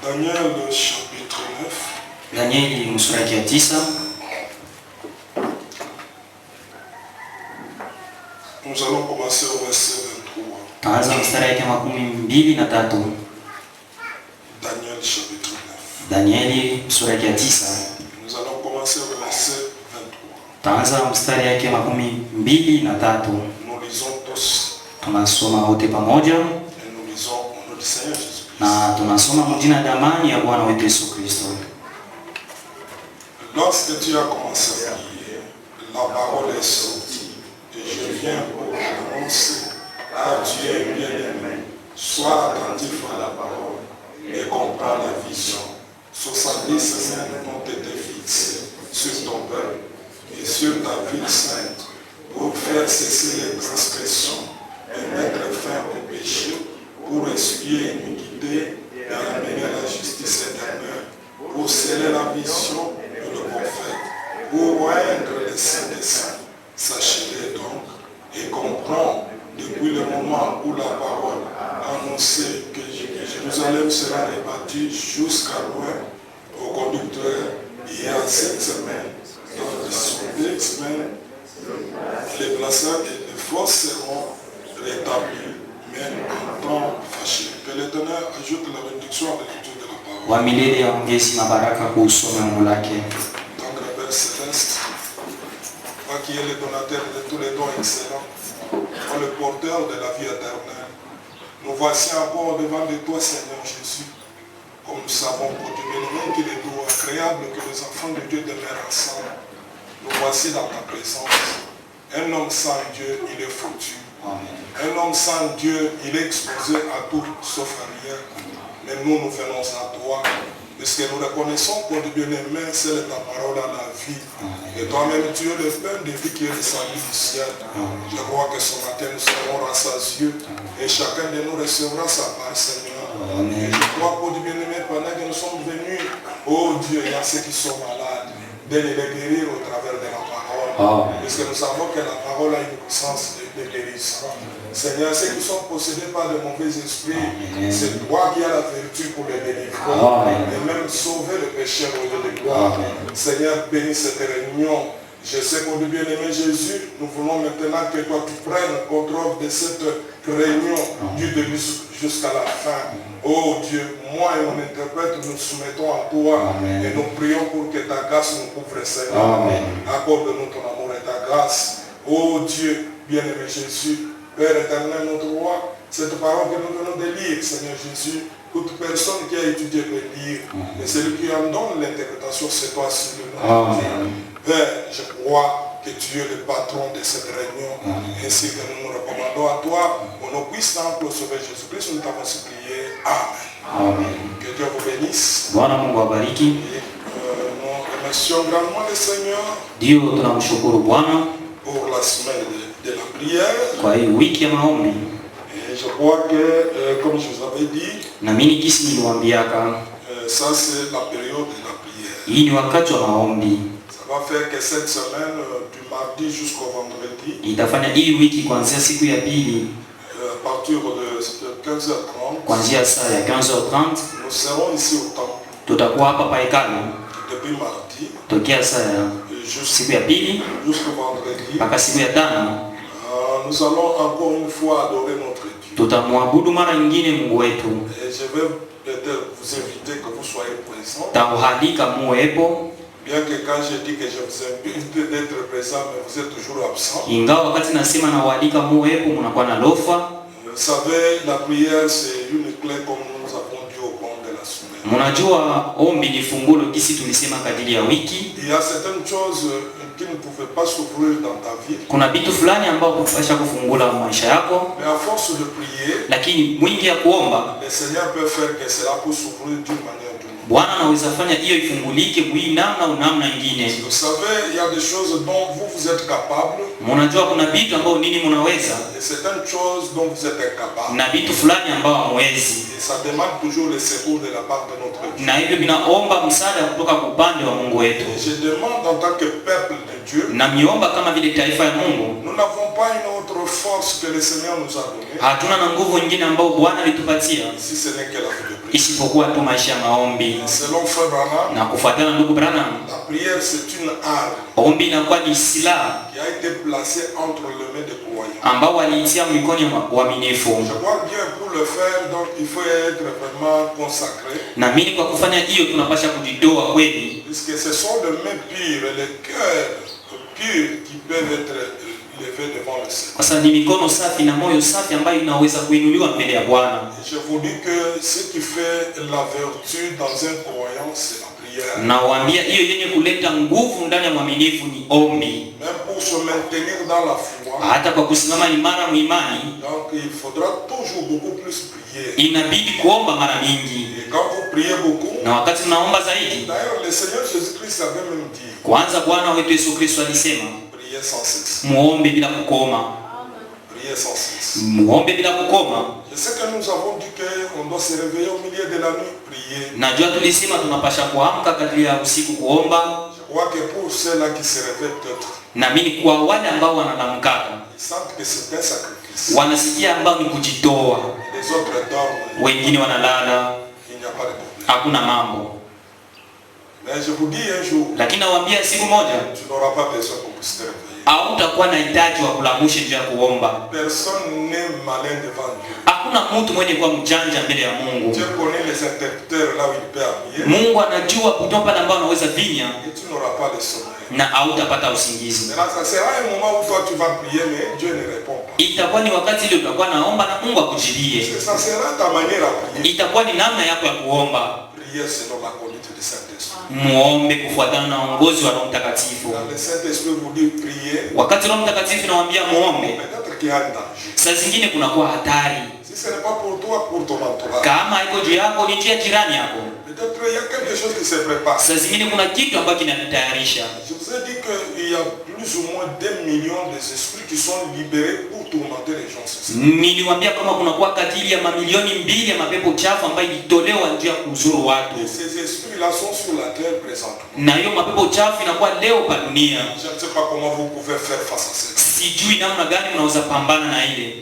Daniel chapitre 9. Danieli sura ya 9. Nous allons commencer au verset 23. Taanza mstari yake 23. Daniel chapitre 9. Danieli sura ya 9. Nous allons commencer au verset 23. Taanza mstari yake 23. Nous lisons tous. Tunasoma wote pamoja. Et nous lisons au nom du Seigneur Jésus. Na tunasoma mjina damani ya Bwana wetu Yesu Kristo. Lorsque tu as commencé à prier, la parole est sortie et je viens pour annoncer à Dieu bien-aimé. Sois attentif à la parole et comprends la vision. 70 semaines ont été fixées sur ton peuple et sur ta ville sainte pour faire cesser les transgressions et mettre fin au péché, pour essuyer l'iniquité et amener la justice éternelle, pour sceller la vision de le prophète, pour oindre les saints des saints. Sachez-le donc et comprends depuis le moment où la parole annonçait que Jérusalem sera répartie jusqu'à loin au conducteur. Il y a 7 semaines, dans les 2 semaines, les plaçades et les forces seront rétablies, même en temps fâché. Que l'Éternel ajoute la bénédiction à l'écriture de la parole. Wa milele aongezi mabaraka kusoma neno lake. Donc le Père Céleste, toi qui es le donateur de tous les dons excellents, toi le porteur de la vie éternelle, nous voici encore devant de toi, Seigneur Jésus, comme nous savons pour Dieu béni qu'il est doux, agréable que les enfants de Dieu demeurent ensemble. Nous voici dans ta présence. Un homme sans Dieu, il est foutu. Un homme sans Dieu, il est exposé à tout sauf à rien. Mais nous, nous venons à toi, puisque nous reconnaissons pour Dieu bien-aimé, c'est ta parole à la vie. Et toi-même, tu es le pain de vie qui est descendu du ciel. Je crois que ce matin, nous serons rassasiés et chacun de nous recevra sa part, Seigneur. Et je crois pour Dieu bien-aimé, pendant que nous sommes venus, oh Dieu, il y a ceux qui sont malades, de les guérir au travers de la parole. Puisque nous savons que la parole a une puissance de guérison. Seigneur, ceux qui sont possédés par de mauvais esprits, c'est toi qui as la vertu pour les délivrer et même sauver le pécheur au lieu de gloire. Seigneur, bénis cette réunion. Je sais qu'au bien-aimé Jésus, nous voulons maintenant que toi tu prennes le contrôle de cette réunion du début jusqu'à la fin. Oh Dieu, moi et mon interprète, nous soumettons à toi et nous prions pour que ta grâce nous couvre, Seigneur. Accorde-nous ton amour et ta grâce. Oh Dieu, bien-aimé Jésus, Père éternel, notre roi, cette parole que nous venons de lire, Seigneur Jésus, toute personne qui a étudié peut lire, et celui qui en donne l'interprétation, c'est toi, Seigneur. Père, je crois que tu es le patron de cette réunion, ainsi que nous nous recommandons à toi, au nom puissant pour sauver Jésus-Christ, nous t'avons supplié. Amen. Que Dieu vous bénisse. Bwana Mungu awabariki. Nous remercions grandement le Seigneur Ndio tunamshukuru Bwana pour la semaine de la prière. kwa hii wiki ya maombi. Et je crois que, comme je vous avais dit, Na mimi kisi niliwaambiaka, ça c'est la période de la prière. hii ni wakati wa maombi. Ça va faire que cette semaine, du mardi jusqu'au vendredi, Itafanya hii wiki kuanzia siku ya pili à partir de 15h30, kuanzia saa ya 15h30 nous serons ici au temple. tutakuwa hapa pa hekalu Depuis mardi tokea saa ya siku ya pili jusqu'au vendredi, mpaka siku ya tano. nous allons encore une fois adorer notre Dieu. Tutamwabudu mara nyingine Mungu wetu. Et je vais peut-être vous inviter que vous soyez présents. Tauhalika muwepo, Bien que quand je dis que je vous invite d'être présent, mais vous êtes toujours absent. ingawa wakati nasema na waalika muwepo mnakuwa na lofa. Vous savez, la prière c'est une clé comme nous avons dit au cours de la semaine. Mnajua ombi ni fungulo kisi tulisema kadiri ya wiki. Il y a certaines choses qui ne pouvaient pas s'ouvrir dans ta vie. Kuna vitu fulani ambao hupasha kufungula maisha yako, Mais à force de prier, lakini mwingi ya kuomba le Seigneur peut faire que cela puisse s'ouvrir d'une manière ou d'une autre. Bwana anaweza fanya hiyo ifungulike mwii namna au namna nyingine. Vous savez, il y a des choses dont vous êtes capable. Mnajua kuna vitu ambao nini mnaweza Et certaines choses dont vous êtes incapable. na vitu fulani ambao hamwezi. Et ça demande toujours le secours de la part de notre Dieu. Na hivyo vinaomba msaada kutoka kwa upande wa Mungu wetu. Et je demande en tant que peuple de Dieu. Nous n'avons pas une autre force que le Seigneur nous a donnée. Si ce n'est que la vie de prière. Selon Frère Branham, la prière c'est une arme qui a été placée entre les mains des croyants. Je crois bien pour le faire, donc il faut être vraiment consacré. Puisque ce sont les mains pures et les cœurs purs qui peuvent être élevés devant le Seigneur. Et je vous dis que ce qui fait la vertu dans un croyant, c'est la prière. Même pour se maintenir dans la foi, donc il faudra toujours beaucoup plus prier. Et quand vous priez beaucoup, d'ailleurs le Seigneur Jésus-Christ avait même dit, priez sans cesse. Priez sans cesse. Je sais que nous avons dit qu'on doit se réveiller au milieu de la nuit, prier. Je crois que pour ceux-là qui se réveillent peut-être, ils sentent que c'est un sacrifice. Et les autres dorment. Il n'y a pas de problème. Mais je vous dis un jour, tu n'auras pas besoin qu'on puisse te réveiller. Personne n'est malin devant Dieu. Dieu connaît les interpréteurs là où il peut appuyer. Et tu n'auras pas de sommeil. Maintenant, ça sera un moment où toi tu vas prier, mais Dieu ne répond pas. Ça sera ta manière à prier. Prier selon la conduite du Saint-Esprit. Quand le Saint-Esprit vous dit prier, peut-être qu'il y a un danger. Si ce n'est pas pour toi, pour ton entourage. Peut-être qu'il y a quelque chose qui se prépare. Je vous ai dit qu'il y a plus ou moins 2 millions d'esprits qui sont libérés pour tourmenter les gens. Et ces esprits-là sont sur la terre présentement. Je ne sais pas comment vous pouvez faire face à ça.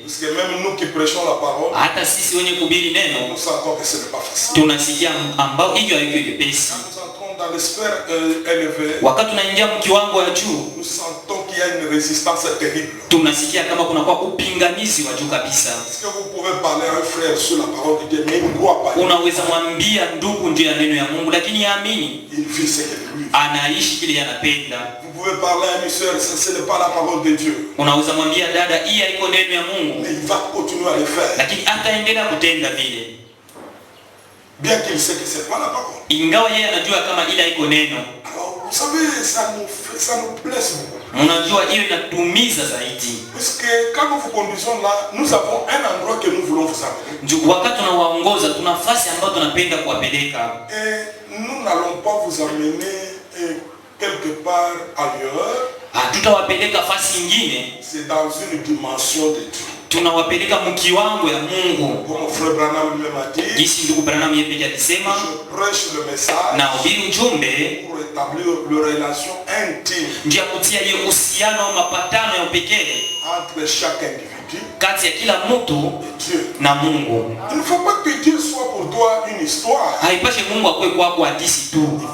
Parce que même nous qui prêchons la parole, nous sentons que ce n'est pas facile. Quand nous entrons dans les sphères élevées, nous sentons qu'il y a une résistance terrible. Est-ce que vous pouvez parler à un frère sur la parole de Dieu, mais il ne croit pas. Il vit ce qu'il lui. Vous pouvez parler à une soeur, ce n'est pas la parole de Dieu. Mais il va continuer à le faire. Bien qu'il sait que ce n'est pas la parole. Alors, vous savez, ça nous blesse beaucoup. Puisque quand nous vous conduisons là, nous avons un endroit que nous voulons vous amener. Et nous n'allons pas vous amener quelque part ailleurs. C'est dans une dimension de Dieu. Comme frère Branham lui-même a dit, je prêche le message pour établir une relation intime entre chaque individu et Dieu. Il ne faut pas que Dieu soit pour toi une histoire. Il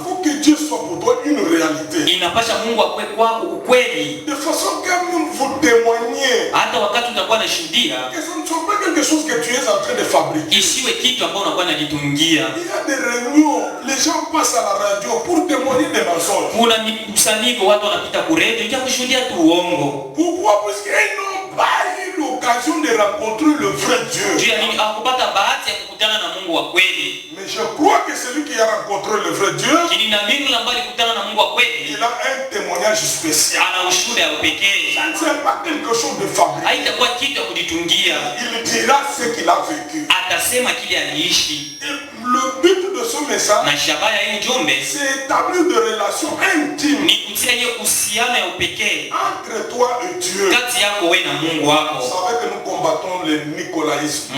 faut que Dieu soit pour toi une réalité. De façon que même vous témoignez que ce ne soit pas quelque chose que tu es en train de fabriquer. Il y a des réunions, les gens passent à la radio pour témoigner des mensonges. Pourquoi? Parce qu'ils n'ont pas eu l'occasion de rencontrer le vrai Dieu. Mais je crois que celui qui a rencontré le vrai Dieu, il a un témoignage spécial. Ça ne sert pas quelque chose de fabriqué. Il dira ce qu'il a vécu. Et le but de ce message, c'est établir des relations intimes entre toi et Dieu. Vous savez que nous combattons le nicolaïsme.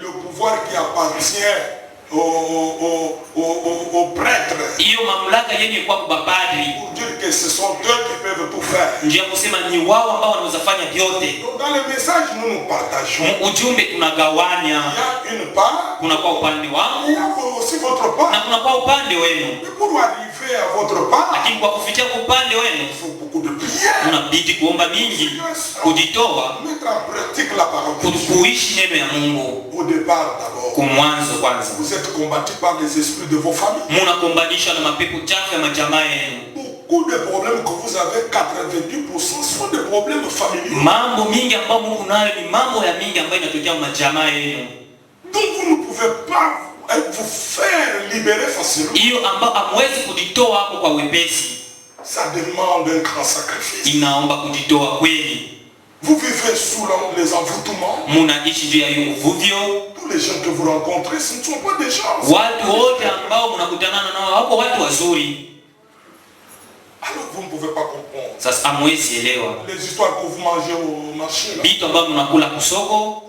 Le pouvoir qui appartient aux prêtres. Hiyo mamlaka yenye kwa kubapadri. Pour dire que ce sont eux qui peuvent tout faire. Njia kusema ni wao ambao wanaweza fanya vyote. Donc dans le message nous partageons. Ujumbe tunagawanya. Il y a une part. Kuna kwa upande wangu. Il y a aussi votre part. Na kuna kwa upande wenu. Mais pour arriver à votre part, lakini kwa kufikia kwa upande wenu, il faut beaucoup de prières. Unabidi kuomba mingi, kujitoa, mettre en pratique la parole de Dieu. Kuishi neno ya Mungu. Au départ d'abord. Kwa mwanzo kwanza. Vous êtes combattus par les esprits de vos familles. Munakombanishwa na mapepo chafu ya majamaa yenu. Beaucoup de problèmes que vous avez, 90% sont des problèmes familiaux. Mambo mingi ambayo Mungu nayo ni mambo ya mingi ambayo inatokea kwa majamaa yenu. Donc vous ne pouvez pas vous faire libérer facilement. Hiyo ambayo hamwezi kujitoa hapo kwa wepesi. Ça demande un grand sacrifice. Inaomba kujitoa kweli. Vous vivez sous les envoûtements. Munaishi juu ya uvuvio. Tous les gens que vous rencontrez, ce ne sont pas des gens. Watu wote ambao mnakutana nao wako watu wazuri. Alors vous ne pouvez pas comprendre. Sasa hamwezi elewa. Les histoires que vous mangez au marché. Vitu ambavyo mnakula kusoko.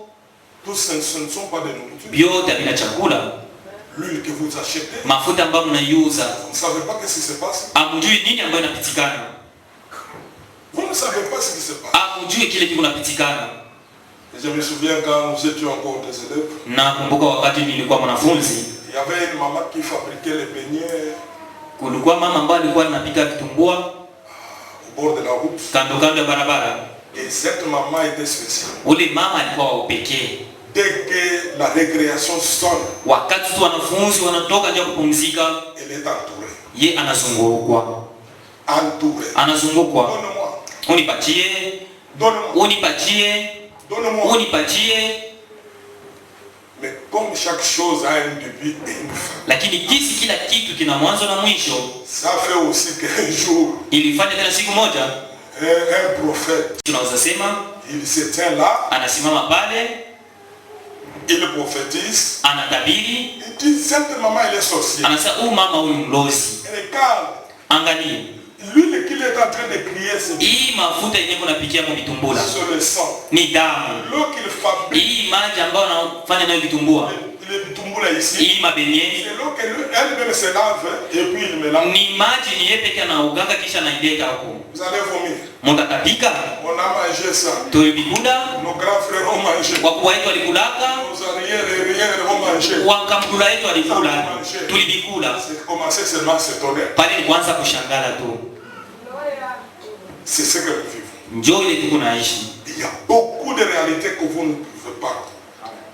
Tous ce ne sont pas des nourritures. Vyote vina chakula. L'huile que vous achetez. Mafuta ambayo mnaiuza. Vous ne savez pas ce qui se passe. Hamjui nini ambayo inapitikana. Vous ne savez pas ce qui se passe. Hamjui kile kinapitikana. Je me souviens quand nous étions encore des élèves. Nakumbuka wakati nilikuwa mwanafunzi. Il y avait une maman qui fabriquait les beignets. Kulikuwa mama ambaye alikuwa anapika vitumbua au bord de la route. Kando ya barabara. Et cette maman était spéciale. Ule mama alikuwa wa pekee. Dès que la récréation sonne, wakati tu wanafunzi wanatoka nje kupumzika, elle est entourée. Ye anazungukwa. Entourée. Anazungukwa. Donne-moi. Unipatie. Donne-moi. Unipatie. Donne-moi. Unipatie. Mais comme chaque chose a un début et une fin. Lakini kisi kila kitu kina mwanzo na mwisho. Ça fait aussi qu'un jour, ilifanya tena siku moja, un prophète, tunaweza sema, il se tient là, anasimama pale, il prophétise, anatabiri, il dit cette maman elle est sorcière. Anasema mama huyu mlozi. Regarde. Angalia. L'huile qu'il est en train de crier, c'est hii mafuta yenyewe kunapikia kwa vitumbula. C'est le sang. Ni damu. L'eau qu'il fabrique. Hii maji ambayo anafanya nayo vitumbua. Le vitumbula ici. Hii mabenye. C'est l'eau qu'elle-même se lave et puis il mélange. Ni maji ni yeye pekee anauganga kisha anaileta hapo. Vous allez vomir. Mtakapika. On a mangé ça. Tulikula. Nos grands frères ont mangé. Wakubwa wetu walikulaka. Nos arrières ont mangé. Wakamkula wetu walikula. Tulivikula. C'est commencé seulement à s'étonner. Pale ni kwanza kushangala tu. C'est ce que nous vivons. Njoo ile tuko naishi. Il y a beaucoup de réalités que vous ne pouvez pas.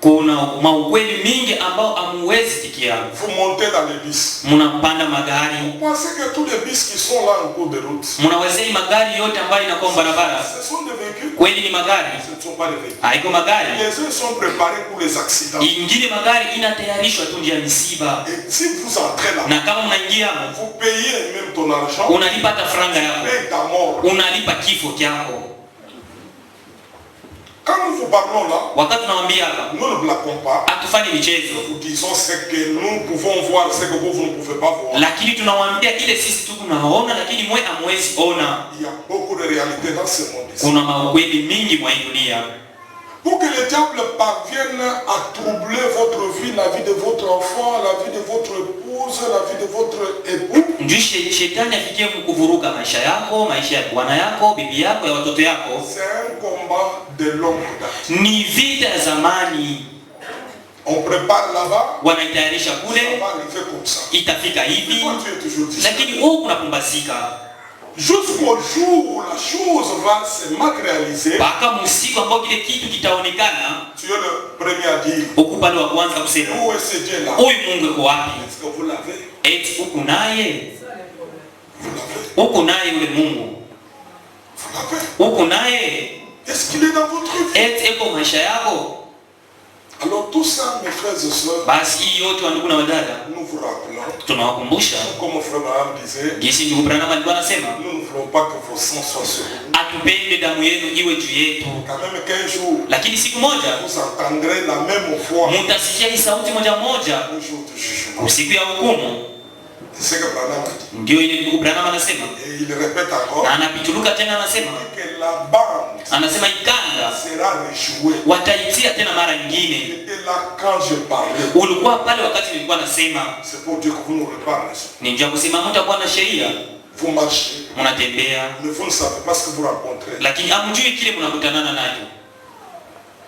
Kuna maukweli mingi ambao amuwezi tikia. Vous montez dans les bus. Munapanda magari. Vous pensez que tous les bus qui sont là en cours de route. Munawazia magari yote ambayo inakuwa barabara. Ce sont des véhicules. Kweli ni magari. Ce ne sont pas des véhicules. Haiko magari. Les uns sont préparés pour les accidents. Ingine magari inatayarishwa tu njia misiba. Et si vous entrez là, na kama unaingia, vous payez même ton argent. Unalipa hata franga yako. Paye ta mort. Unalipa kifo chako. Quand nous vous parlons là, wakati tunawaambia nous ne blaguons pas. Atufanye michezo. Nous disons ce que nous pouvons voir, ce que vous ne pouvez pas voir. Lakini tunawaambia ile sisi tu tunaona lakini mwe hamwezi ona. Il y a beaucoup de réalités dans ce monde ici. Kuna maukweli mingi mwa dunia. Pour que le diable parvienne à troubler votre vie, la vie de votre enfant, la vie de votre épouse, la vie de votre époux. Ndio shetani afikie kuvuruga maisha yako, maisha ya bwana yako, bibi yako, ya watoto yako. C'est un combat de longue date. Ni vita ya zamani. On prépare là-bas. Wanaitayarisha kule. Ça va arriver comme ça. Itafika hivi. Toi tu es toujours dit. Lakini wewe unapumbazika. Jusqu'au jour où la chose va se matérialiser. Mpaka msiku ambao kile kitu kitaonekana. Tu es le premier à dire. Huko pale wa kwanza kusema. Où est ce Dieu là? Huyu Mungu yuko wapi? Est-ce que vous l'avez? Eti huko naye. Vous l'avez. Huko naye yule Mungu. Vous l'avez. Huko naye. Est-ce qu'il est dans votre vie? Eti eko maisha yako. Alors tout ça, mes frères et sœurs, basi hii yote wandugu na wadada, nous vous rappelons, tunawakumbusha comme frère Branham disait, jinsi ndugu Branham alikuwa anasema, nous ne voulons pas que vos sangs soient sur vous. Atupende damu yenu iwe juu yetu. Quand même qu'un jour, lakini siku moja vous entendrez la même voix. Mutasikia hii sauti moja moja. Le jour du jugement. Siku ya hukumu. C'est ce que Branham a dit. Ndio ile ndugu Branham anasema. Et il répète encore. Na anapituluka tena anasema. Que la bande. Anasema ikana kwanza sera rejouée. wataitia tena mara nyingine. J'étais là quand je parlais. Ulikuwa pale wakati nilikuwa nasema. C'est pour dire que vous nous reparlez. Ni njia kusema mtakuwa na sheria. Vous marchez. Mnatembea. Mais vous ne savez pas ce que vous rencontrez. Lakini hamjui kile mnakutanana nacho.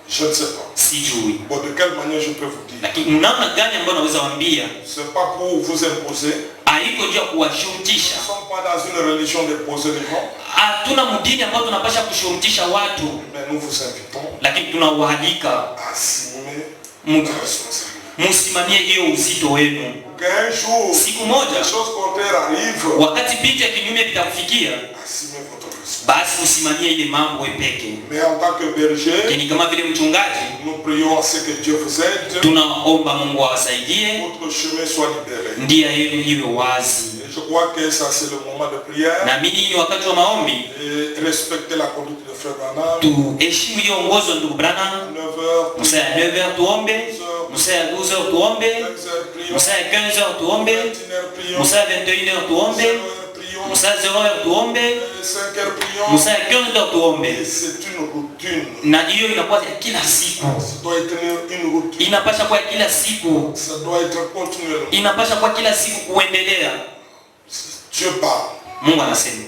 Je ne sais pas. Sijui. Bon, de quelle manière je peux vous dire? Lakini namna gani ambayo naweza waambia? C'est pas pour vous imposer. Haiko njia Nous kuwashurutisha. ne sommes pas dans une religion d'imposer les gens. Hatuna mdini ambao tunapasha kushurutisha watu. Mais nous vous invitons Lakini tunawaalika à assumer notre responsabilité. msimamie hiyo uzito wenu. Qu'un jour, Siku moja les choses contraires arrivent, wakati vitu ya kinyume vitakufikia, assumez votre responsabilité. basi usimamie ile mambo wewe peke. Mais en tant que berger, Lakini kama vile mchungaji, nous prions à ce que Dieu vous aide, tunaomba Mungu awasaidie, votre chemin soit libéré. ndia yenu iwe wazi. Et je crois que ça c'est le moment de prière. Na mimi ni wakati wa maombi, Et respecter la conduite de Frère Branham. tuheshimu hiyo ongozo wa ndugu Branham. 9h, Musa ya 9h tuombe, Musa ya 12h tuombe, 15h prions, Musa ya 15h tuombe, 21h prions, Musa ya 21h tuombe, 0h prions, Musa ya 0h tuombe, 5h prions. Musa ya 15h Et tuombe. c'est une routine. Na hiyo inakuwa ya kila siku. Ça doit être une routine. Inapasha kwa kila siku. Ça doit être continuellement. Inapasha kwa kila siku kuendelea. Dieu parle. Mungu anasema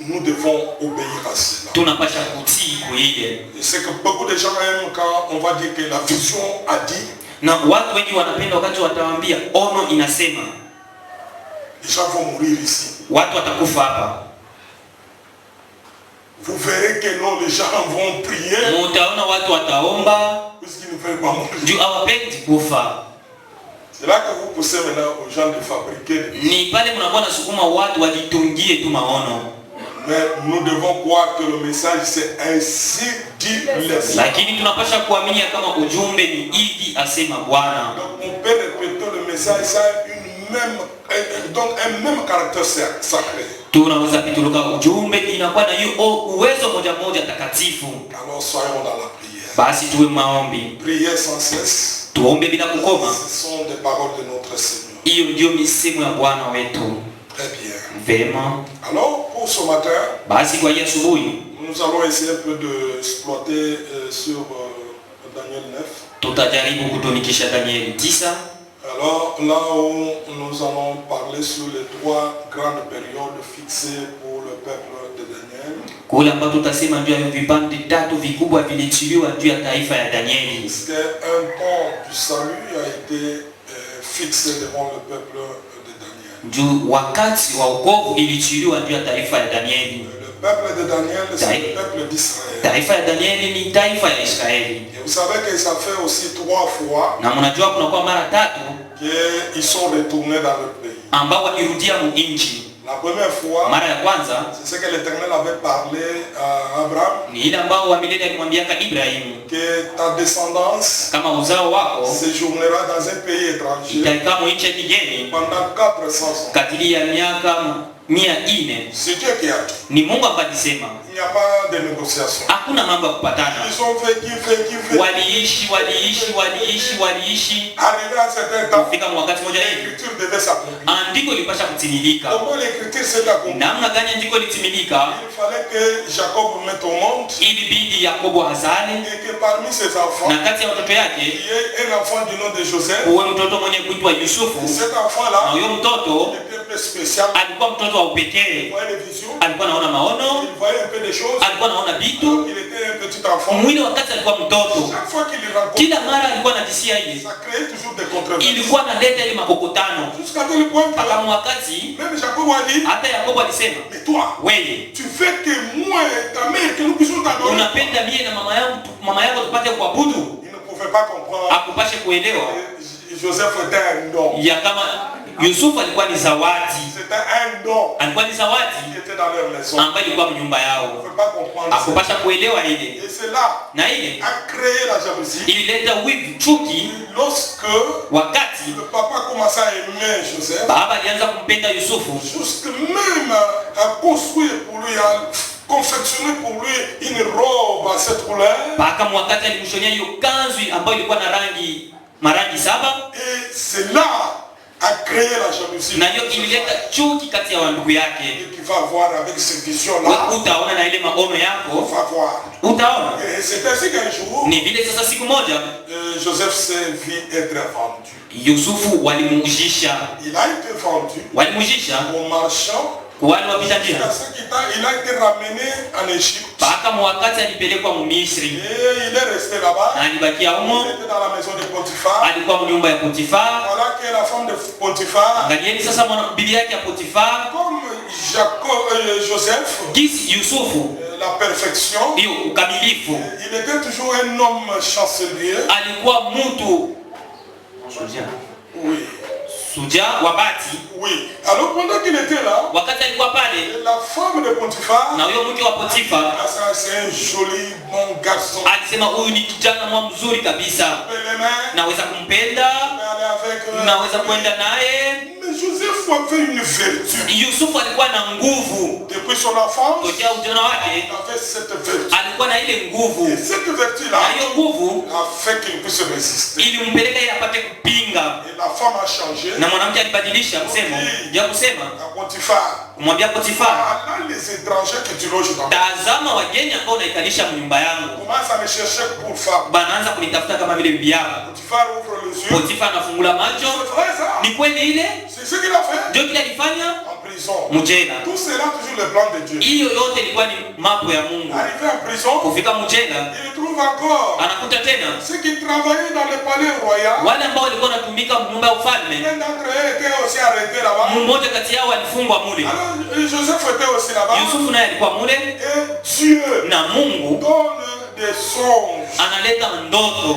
Nous devons obéir à cela. tunapasha kutii kuige. Et c'est que beaucoup de gens aiment quand on va dire que la vision a dit. Na watu wengi wanapenda wakati watawaambia ono inasema. Les gens vont mourir ici. Watu watakufa hapa. Vous verrez que non, les gens vont prier. Mutaona watu wataomba Puisqu'ils ne veulent pas mourir. juu hawapendi kufa. C'est là que vous poussez maintenant aux gens de fabriquer. Ni pale mnakuwa nasukuma watu wajitungie tu maono. Mais nous devons croire que le message c'est ainsi dit l'Esprit. Lakini tunapasha kuamini kama ujumbe ni hivi asema Bwana. Donc on peut répéter le message, ça a une même, donc un même caractère sacré. Tunaweza pituluka ujumbe inakuwa na hiyo uwezo moja moja takatifu. Alors soyons dans la prière. Basi tuwe maombi. Priez sans cesse. Tuombe bila kukoma. Ce sont des paroles de notre Seigneur. Hiyo ndio misemo ya Bwana wetu. Très bien. Vema. Alors pour ce matin, Basi kwa hii asubuhi nous allons essayer un peu d'exploiter sur Daniel 9. tutajaribu kutumikisha Danieli 9. Alors là où nous allons parler sur les 3 grandes périodes fixées pour le peuple de Daniel. Kule ambapo tutasema juu ya vipande tatu vikubwa vilichiliwa juu ya taifa ya Danieli. Puisque un pont du salut a été fixé devant le peuple de Daniel. Juu wakati wa wokovu ilichiliwa juu ya taifa ya Danieli. Le peuple de Daniel, c'est le peuple d'Israël. Taifa ya Danieli ni taifa ya Israeli. Et vous savez que ça fait aussi 3 fois Na mnajua kuna kwa mara tatu qu'ils sont retournés dans leur pays. ambao walirudia nchi. La première fois, Mara ya kwanza c'est ce que l'Éternel avait parlé à Abraham, ni ile ambao wa milele alimwambia Ibrahimu, que ta descendance kama uzao wako séjournera dans un pays étranger itakaa nchi ya kigeni pendant 400 ans. kadiri ya miaka 400. C'est Dieu qui a dit. Ni Mungu ambaye alisema. Il n'y a pas de négociation. Hakuna mambo ya kupatana. Ils ont fait. Waliishi. Arrivé à un certain temps, Kufika wakati moja hivi l'écriture devait s'accomplir. andiko lipasha kutimilika. Comment l'écriture s'est accomplie? Namna gani andiko litimilika? Il fallait que Jacob mette au monde Ilibidi Yakobo azale et que parmi ses enfants, na kati ya watoto il yake y ait un enfant du nom de Joseph. uwe mtoto mwenye kuitwa Yusufu. Et cet Na enfant-là huyo mtoto était un peu spécial. alikuwa mtoto wa upekee. Il voyait les visions, Alikuwa anaona maono, il voyait un peu des choses. alikuwa anaona vitu. Il était un petit enfant. Mwili wakati alikuwa mtoto, Chaque fois qu'il rencontre, kila mara alikuwa anatisia ile, ça créait toujours des controverses. ilikuwa analeta ile makokotano. Jusqu'à tel point Mpaka que wakati même Jacob a dit, hata Yakobo alisema, mais toi, wewe tu veux que moi et ta mère, que nous puissions t'adorer. unapenda mie na mama yako tupate kuabudu? Il ne pouvait pas comprendre. Akupashe kuelewa Joseph était un don. ya kama Yusufu alikuwa ni zawadi, C'était un don alikuwa ni zawadi qui était dans leur maison. ambayo ilikuwa nyumba Il ne yao. pouvait pas comprendre ça. Akupasha kuelewa ile, Et cela na ile a créé la jalousie. ilileta wivu, chuki. Lorsque Wakati le papa commençait à aimer Joseph, baba alianza kumpenda Yusufu, jusque même à construire pour lui, à confectionner pour lui une robe à cette couleur. mpaka wakati alimshonia hiyo kanzu ambayo ilikuwa na marangi 7. Et c'est là a créé la jalousie. Na hiyo ilileta chuki kati ya ndugu yake. Et tu vas voir avec ces visions-là. Utaona na ile maono On yako. va voir. Utaona. Et c'est ainsi qu'un jour, Ni vile sasa siku moja Joseph s'est vu être vendu. Yusufu walimujisha. Il a été vendu Walimujisha au marchand. wale wapita njia. Il a été ramené en Égypte. Mpaka mwakati alipelekwa Misri. Et il est resté là-bas. Na alibakia humo. Il était dans la maison de Potiphar. Alikuwa nyumba ya Potiphar. Voilà que la femme de Potiphar, Angalieni sasa bibi yake ya Potiphar. comme Joseph, Gisi Yusufu. la perfection, Hiyo ukamilifu. il était toujours un homme chancelier. Alikuwa mtu Oui. suja wabati. Oui. Alors pendant qu'il était là, Wakati alikuwa pale la femme de Potiphar, na huyo mke wa Potiphar c'est un joli bon garçon. alisema huyu ni kijana mzuri kabisa, naweza kumpenda, naweza kwenda naye. Mais Joseph avait une vertu. Yusufu alikuwa na nguvu Depuis son enfance, tokea ujana wake, il avait cette vertu. alikuwa na ile nguvu, Et cette vertu-là na hiyo nguvu a fait qu'il puisse résister. ilimpeleka ili apate kupinga. Et la femme a changé. Na mwanamke alibadilisha msemo ya kusema À Potiphar, kumwambia Potiphar, voilà les étrangers que tu loges dans. tazama wageni ambao unaikalisha nyumba yangu, Commence à me chercher pour femme. banaanza kunitafuta kama vile bibi yako. Potiphar ouvre les yeux. Potiphar anafungula macho, C'est vrai ça? ni kweli ile C'est ce qu'il a fait ndio kile alifanya en prison. mjela. Tout cela toujours le plan de Dieu. Hiyo yote ilikuwa ni mambo ya Mungu. Arrivé en prison, Kufika mjela, il trouve encore anakuta tena ceux qui travaillaient dans le palais royal. wale ambao walikuwa wanatumika nyumba ya ufalme. Un d'entre eux était aussi arrêté là-bas. Mmoja kati yao alifungwa mule. Alors Joseph était aussi là-bas. Yusufu naye alikuwa mule, Et Dieu na Mungu donne des songes. analeta ndoto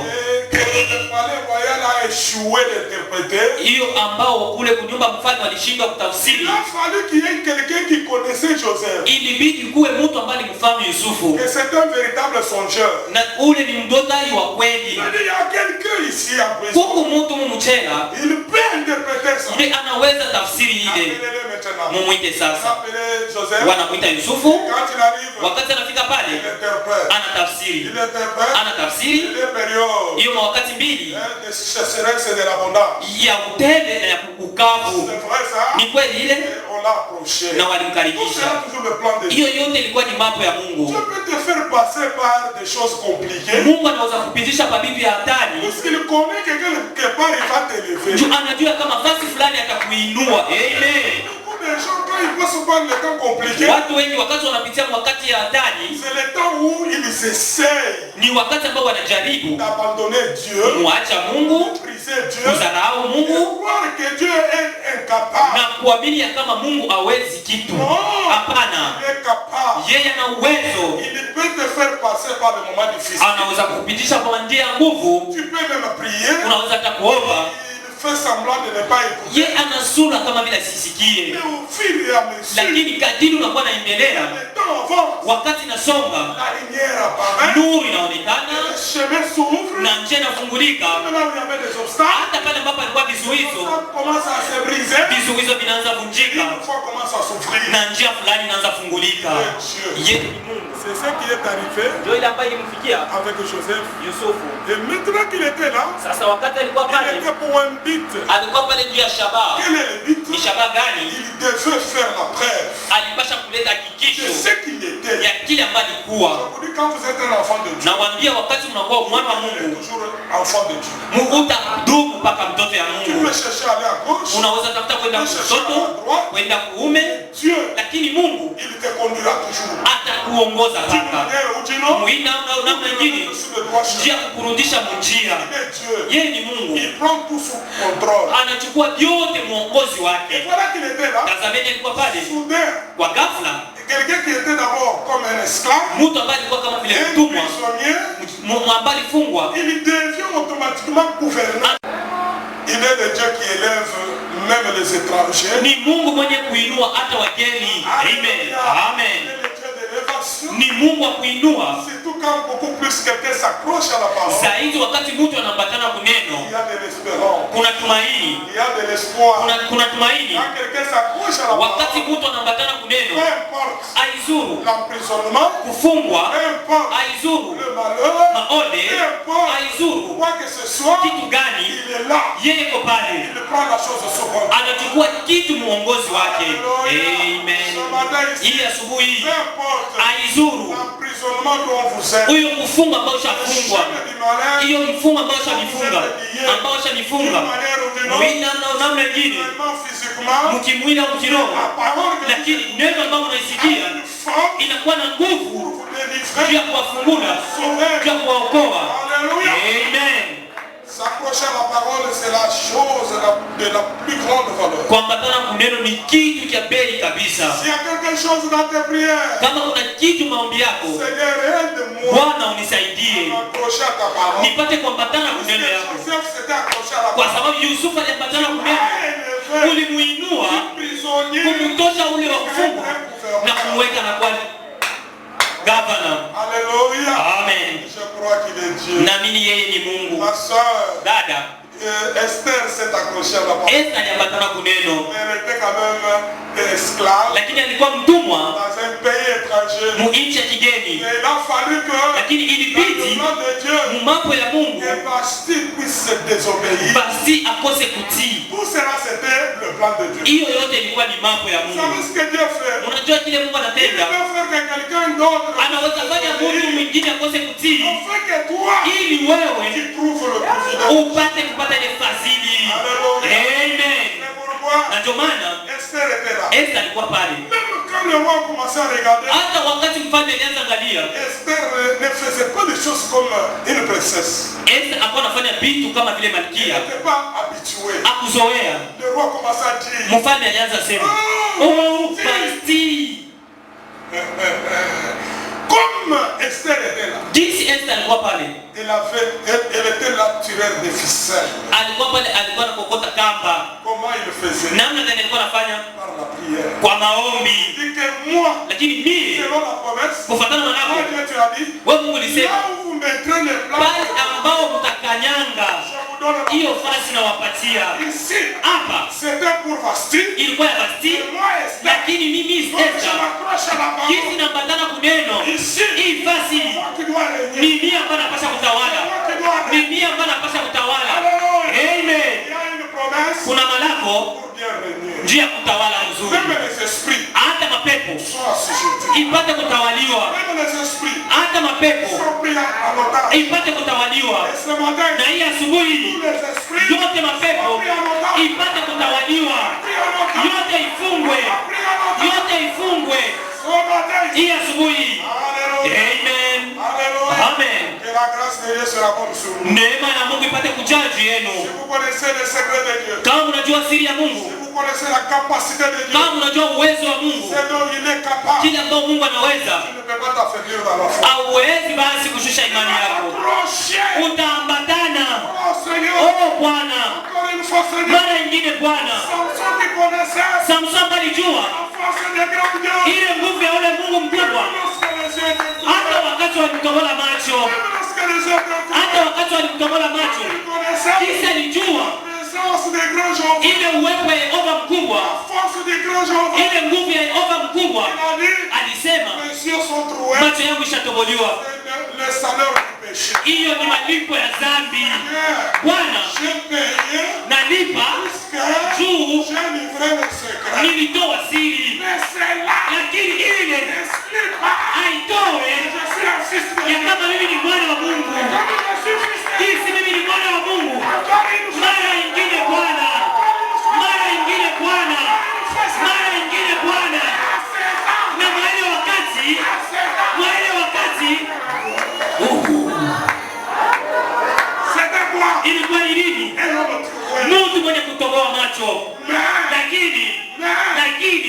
Et que le palais royal a échoué d'interpréter. hiyo ambao kule kunyumba mfalme walishindwa Il kutafsiri. a fallu qu'il y ait quelqu'un qui connaissait Joseph. Ilibidi kuwe mtu ambaye alimfahamu Yusufu, Et c'est un véritable songeur. na ule ni mdotaji wa kweli. Il y a quelqu'un ici en prison. Huku mtu mumchela Il peut interpréter ça. ndiye anaweza tafsiri ile. Appelez-le maintenant. Mumwite sasa, Appelez Joseph. wanamwita Yusufu. Quand il arrive, Wakati anafika il pale interprète. anatafsiri, Il interprète anatafsiri les périodes hiyo mawakati mbili de sécheresse et de l'abondance. ya utele na ya ukavu. C'est vrai ça? Ni kweli ile, Et on l'a approché. na Tout walimkaribisha. c'est toujours le plan de Dieu. Hiyo yote ilikuwa ni mambo ya Dieu Mungu. peut te faire passer par des choses compliquées. Mungu anaweza kupitisha pabibi ya hatari, Puisqu'il connaît que quelque part il va t'élever. juu anajua kama fasi fulani atakuinua. Amen. Beaucoup de gens quand ils passent par les temps compliqués, Watu wengi wakati wanapitia wakati ya hatari, c'est le temps où ils essayent ni wakati ambao wanajaribu d'abandonner Dieu, kumwacha Mungu, briser Dieu, kudharau et Mungu croire que Dieu est incapable. na kuamini ya kama Mungu hawezi kitu. Non, Hapana, il est capable. yeye ana uwezo, Il peut te faire passer par des moments difficiles. anaweza kupitisha kwa njia ya nguvu. Tu peux même prier. Unaweza hata kuomba, Il fait semblant de ne pas écouter. yeye ana sura kama vile asisikie, Mais au fil et à mesure, lakini kadiri unakuwa naendelea, le temps avance, wakati nasonga, la lumière apparaît, nuru inaonekana le chemin s'ouvre. na njia inafungulika. Même là où il y avait des obstacles, Hata pale ambapo alikuwa vizuizo, ça commence à se briser. vizuizo vinaanza vunjika Une fois commence à s'ouvrir. na njia fulani inaanza fungulika. Yeye ni Mungu. C'est ce qui est arrivé Ndio ile ambayo ilimfikia avec Joseph. Yusufu. Et maintenant qu'il était là, Sasa wakati alikuwa il pale, était pour un but. alikuwa pale juu ya shabaha. Quel est le but? Ni shabaha gani? Il devait faire la preuve Alipasha kuleta de hakikisho ce qu'il était. ya kile ambacho alikuwa. Je vous dis, quand vous êtes un enfant de Dieu, Nawaambia wakati mnakuwa mwana wa vous êtes Mungu, toujours enfant de Dieu. Mungu utadumu mpaka mtoto ya Tu Mungu. peux chercher à aller à gauche, Unaweza tafuta kwenda kushoto, kwenda kuume, Dieu, lakini Mungu il te conduira toujours. atakuongoza D'une mpaka manière ou d'une autre, muina au namna nyingine, sur le droit chemin. njia kukurudisha munjia. Il est Dieu. Yeye ni Mungu, Il prend tout sous contrôle. anachukua vyote, mwongozi Et wake. voilà qu'il était là, Tazameni, alikuwa pale soudain, kwa ghafla, quelqu'un qui était d'abord comme un esclave, mtu ambaye alikuwa kama vile un mtumwa, prisonnier, ambaye alifungwa, il devient automatiquement gouverneur. Il est le Dieu qui élève même les étrangers. ni Mungu mwenye kuinua hata wageni. Amen. Amen. Il est le Dieu de l'élévation. Ni Mungu wa kuinua Surtout quand beaucoup plus quelqu'un s'accroche à la parole, zaidi, wakati mtu anaambatana kuneno, il y a de l'espérance, kuna tumaini, il y a de l'espoir. kuna tumaini. Quand quelqu'un s'accroche à la Wakati parole, mtu anaambatana kuneno, peu importe aizuru l'emprisonnement, kufungwa, peu importe aizuru le malheur, maone, peu importe haizuru quoi que ce soit, kitu gani, il est là. yeye iko pale, Il prend la chose au second. anachukua kitu muongozi wake. Amen. Ce matin ici, Hii asubuhi peu importe haizuru l'emprisonnement dont vous êtes, huyo mfungo ambao le ushafungwa, chemin du malin, hiyo mfungo ambao ushanifunga, ambao d'une ushanifunga manière ou d'une autre, namna nyingine, vraiment physiquement, mkimwili au kiroho, la parole que lakini neno ambalo unaisikia une force inakuwa na nguvu pour vous juu délivrer, ya kuwafungula, juu ya kuwaokoa. Alléluia. Amen. S'accrocher à la parole, c'est la chose de la plus grande valeur. Kuambatana kuneno ni kitu cha bei kabisa. S'il y a quelque chose dans tes prières, Kama kuna kitu maombi yako, Seigneur, aide-moi Bwana à unisaidie m'accrocher à ta parole. nipate kuambatana Parce kuneno que yako, Joseph s'était accroché à la kwa parole. sababu Yusufu aliambatana kuneno, ulimuinua Prisonnier, kumtosha ule wa kufungwa na kumweka na kuwa gavana. Alléluia. Amen. Je crois qu'il est Dieu. Naamini yeye ni Mungu. Ma soeur, Dada Esther s'est accrochée à la parole. Esta aliambatana kuneno, Mais elle était quand même esclave lakini alikuwa mtumwa dans un pays étranger. mu nchi ya kigeni, Et il a fallu que lakini dans le ilibidi plan de Dieu, mu mambo ya Mungu que Vashti puisse se désobéir. basi akose kutii. Tout cela, c'était le plan de Dieu. Hiyo yote ilikuwa ni mambo ya Vous savez Mungu. ce que Dieu fait? Unajua kile Mungu Il anatenda, peut faire que quelqu'un d'autre anaweza fanya mtu mwingine akose kutii afin que toi, ili wewe tu trouves le privilège. upate kupata ile fadhili. Alléluia. Amen. C'est pourquoi Na ndio maana Esther était là. Esta alikuwa pale. Même quand le roi commençait à regarder, Hata wakati mfalme alianza angalia, Esther ne faisait pas des choses comme une princesse. Esta alikuwa anafanya vitu kama vile Elle malkia, n'était pas habituée. akuzoea. Le roi commençait à dire, Mfalme alianza sema, oh basi, comme Esther était là, jinsi Esta alikuwa pale, elle était la tueur des ficelles. alikuwa pale, alikuwa anakokota kamba. Comment il le faisait? Namna gani alikuwa anafanya? Par la prière. Kwa maombi. Il dit que moi, Lakini mimi selon la promesse, kufuatana na moi nako, Dieu tu as dit, wewe Mungu ulisema là où vous mettrez les plans, pale ambao mtakanyanga je vous donne la hiyo fasi nawapatia. Ici, Hapa c'était pour Vashti. ilikuwa ya Vashti, Et moi, Esther, lakini mimi donc je Esta m'accroche à la jinsi parole. nambatana kuneno Ici, hii fasi moi qui dois régner. ni mimi ambaye napasha kutawala, Moi qui dois ni régner. mimi ambaye napasha kutawala. Alléluia. Amen. Il y a une promesse Kuna malako pour bien régner. juu ya kutawala mzuri, Même les esprits hata mapepo sont assujettis. ipate kutawaliwa, Même les esprits hata mapepo sont pris en otage. ipate kutawaliwa. Et ce matin, Na hii asubuhi tous les esprits yote mapepo sont pris en otage. ipate kutawaliwa, Pris en otage. yote ifungwe, Pris en otage. yote ifungwe Ce matin, hii asubuhi. Alléluia. Amen. Alléluia. Amen. Que la grâce de Dieu sera comme sur vous. Neema ya Mungu ipate kujaa juu Si yenu. vous connaissez les secrets de Dieu, Kama mnajua siri ya si Mungu, vous connaissez la capacité de Dieu, kama mnajua uwezo wa Mungu, c'est dont il est capable, kile ambao Mungu anaweza, tu ne peux pas t'affaiblir dans la foi. hauwezi basi kushusha imani yako, Approchez. utaambatana. Oh Seigneur, Oh Bwana, encore une fois Seigneur, mara nyingine Bwana. Samson qui connaissait Samson alijua la force des grands dieux, ile nguvu ya ule Mungu mkubwa, lorsque les yeux étaient hata ouverts, wakati walimtobola macho, même lorsque les yeux étaient ouverts, hata wakati walimtobola macho, il connaissait kisa alijua la présence des grands Jéhovah, ile uwepo ya Yehova mkubwa, la force des grands Jéhovah. ile nguvu ya Yehova mkubwa. Il a dit, Alisema mes yeux sont troués, macho yangu ishatoboliwa. le salaire du péché. Hiyo ni malipo ya dhambi. Seigneur, Bwana, j'ai payé nalipa puisque juu j'ai livré le secret. nilitoa siri, Mais c'est là, lakini ile n'explique pas. aitoe Je suis un fils de ya Dieu. kama mimi ni mwana wa Mungu. Comme je suis fils de Dieu, Jinsi mimi ni mwana wa Mungu, encore une fois, mara ingine Bwana, mara ingine Bwana, mara ingine Bwana. Na mwele wakati, mwele wakati c'était quoi? ilikuwa ni nini? Un homme troué. Mtu mwenye kutoboa macho, Mais lakini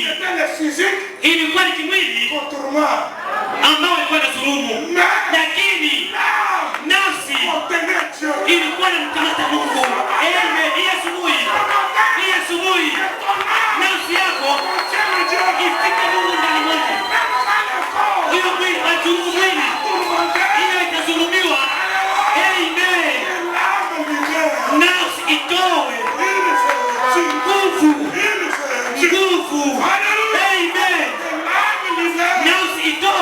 c'était le physique ilikuwa ni kimwili autrement. ambao ilikuwa na dhulumu, lakini nafsi Contenait Dieu. ilikuwa na mkamata Mungu. Amen. Hii asubuhi nafsi yako ifike Mungu ndani mwako. Hiyo mwili adhulumu mwili, hiyo itadhulumiwa. Amen. Nafsi itowe nguvu. Amen. Nafsi itowe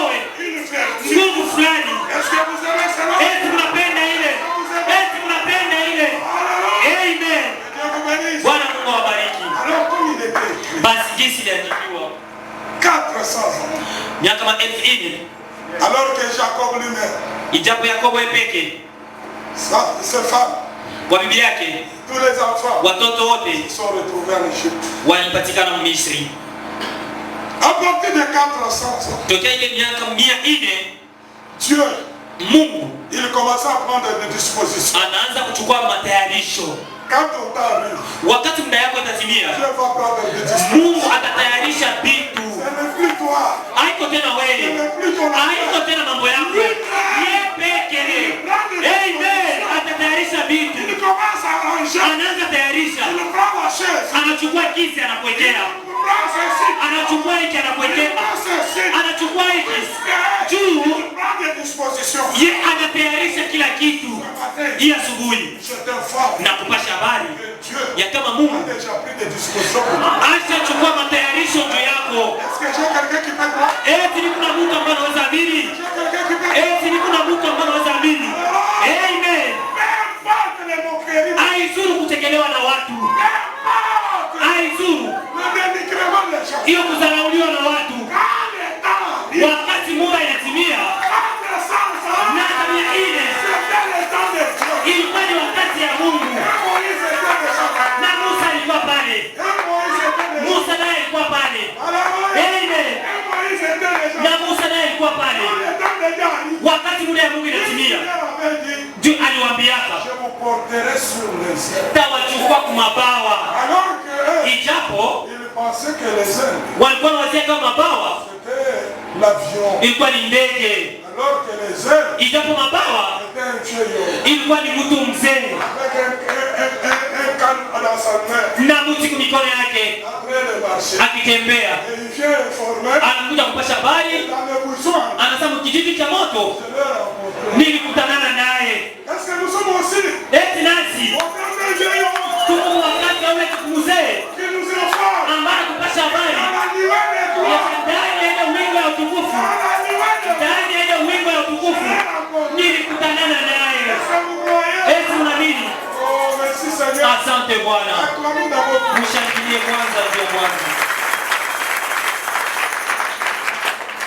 4:4. Alors que Jacob lui-même, Ijapo Yakobo peke ses femmes, kwa bibi yake, tous les enfants watoto wote sont retrouvés en Égypte. walipatikana Misri. À partir de 400 ans, Tokea ile miaka 400, Dieu, Mungu il commence à prendre des dispositions. anaanza kuchukua matayarisho. Quand ton temps arrive, Wakati muda yako itatimia, Dieu va prendre des dispositions. Mungu atatayarisha vitu. Ce n'est plus toi. Haiko tena Ce wewe, n'est plus ton haiko affaire. tena mambo yako. Yeye peke yake. Amen. Atatayarisha vitu. Il commence à ranger. Anaanza tayarisha. Il prend la chaise. Anachukua kiti anakuwekea. Il prend ceci. Anachukua hiki Il anakuwekea. prend ceci. Anachukua hiki. Il Juu prend des dispositions. yeye anatayarisha kila kitu. Hii asubuhi Je t'informe na kupasha habari que Dieu ya kama a Mungu déjà pris des dispositions pour toi. ashachukua matayarisho juu yako. Est-ce que j'ai quelqu'un qui peut croire? Eti ni kuna mtu ambaye anaweza amini. J'ai quelqu'un qui peut croire? Eti ni kuna mtu ambaye anaweza amini. Amen. Peu importe les moqueries, Haizuru kutekelewa na watu. peu importe Haizuru le dénigrement des gens. hiyo kudharauliwa na watu. Quand le temps arrive, Wakati muda inatimia, 400 ans, miaka 400 c'était le temps de Dieu. ilikuwa ni wakati ya Mungu, Et Moïse était déjà là. na Musa alikuwa pale. Et Moïse était déjà là. Musa naye alikuwa pale. Alléluia. Amen. Et Moïse était déjà Na là. Musa naye alikuwa Quand pale. le temps de Dieu arrive, Wakati muda ya Mungu inatimia, Dieu avait dit, Dieu aliwaambiaka je vous porterai sur les ailes. tawachukua kumabawa. Alors que eux, Ijapo ils pensaient que les ailes, walikuwa wanawazia kama mabawa c'était l'avion. ilikuwa ni ndege, Alors que les ailes, ijapo mabawa c'était un vieil homme. ilikuwa ni mtu mzee Avec un canne dans sa main, na mti kwa mikono yake en train de marcher. akitembea. Et il vient informer, Anakuja kupasha habari, dans le buisson, anasema kijiji cha moto je l'ai rencontré. nilikutanana naye. Est-ce que nous sommes aussi Eti nasi au temps d'un vieil homme tuko wakati wa ule mzee qui nous informe ambaye kupasha habari dans la nuée des ya gloires, ndani ya ile wingo ya utukufu, dans la nuée des ndani ya ile wingo ya utukufu nilikutanana naye. Est-ce que vous croyez? Eti unaamini? Oh, merci Seigneur. Asante Bwana. Acclamons d'abord. Mshangilie kwanza ndio Bwana.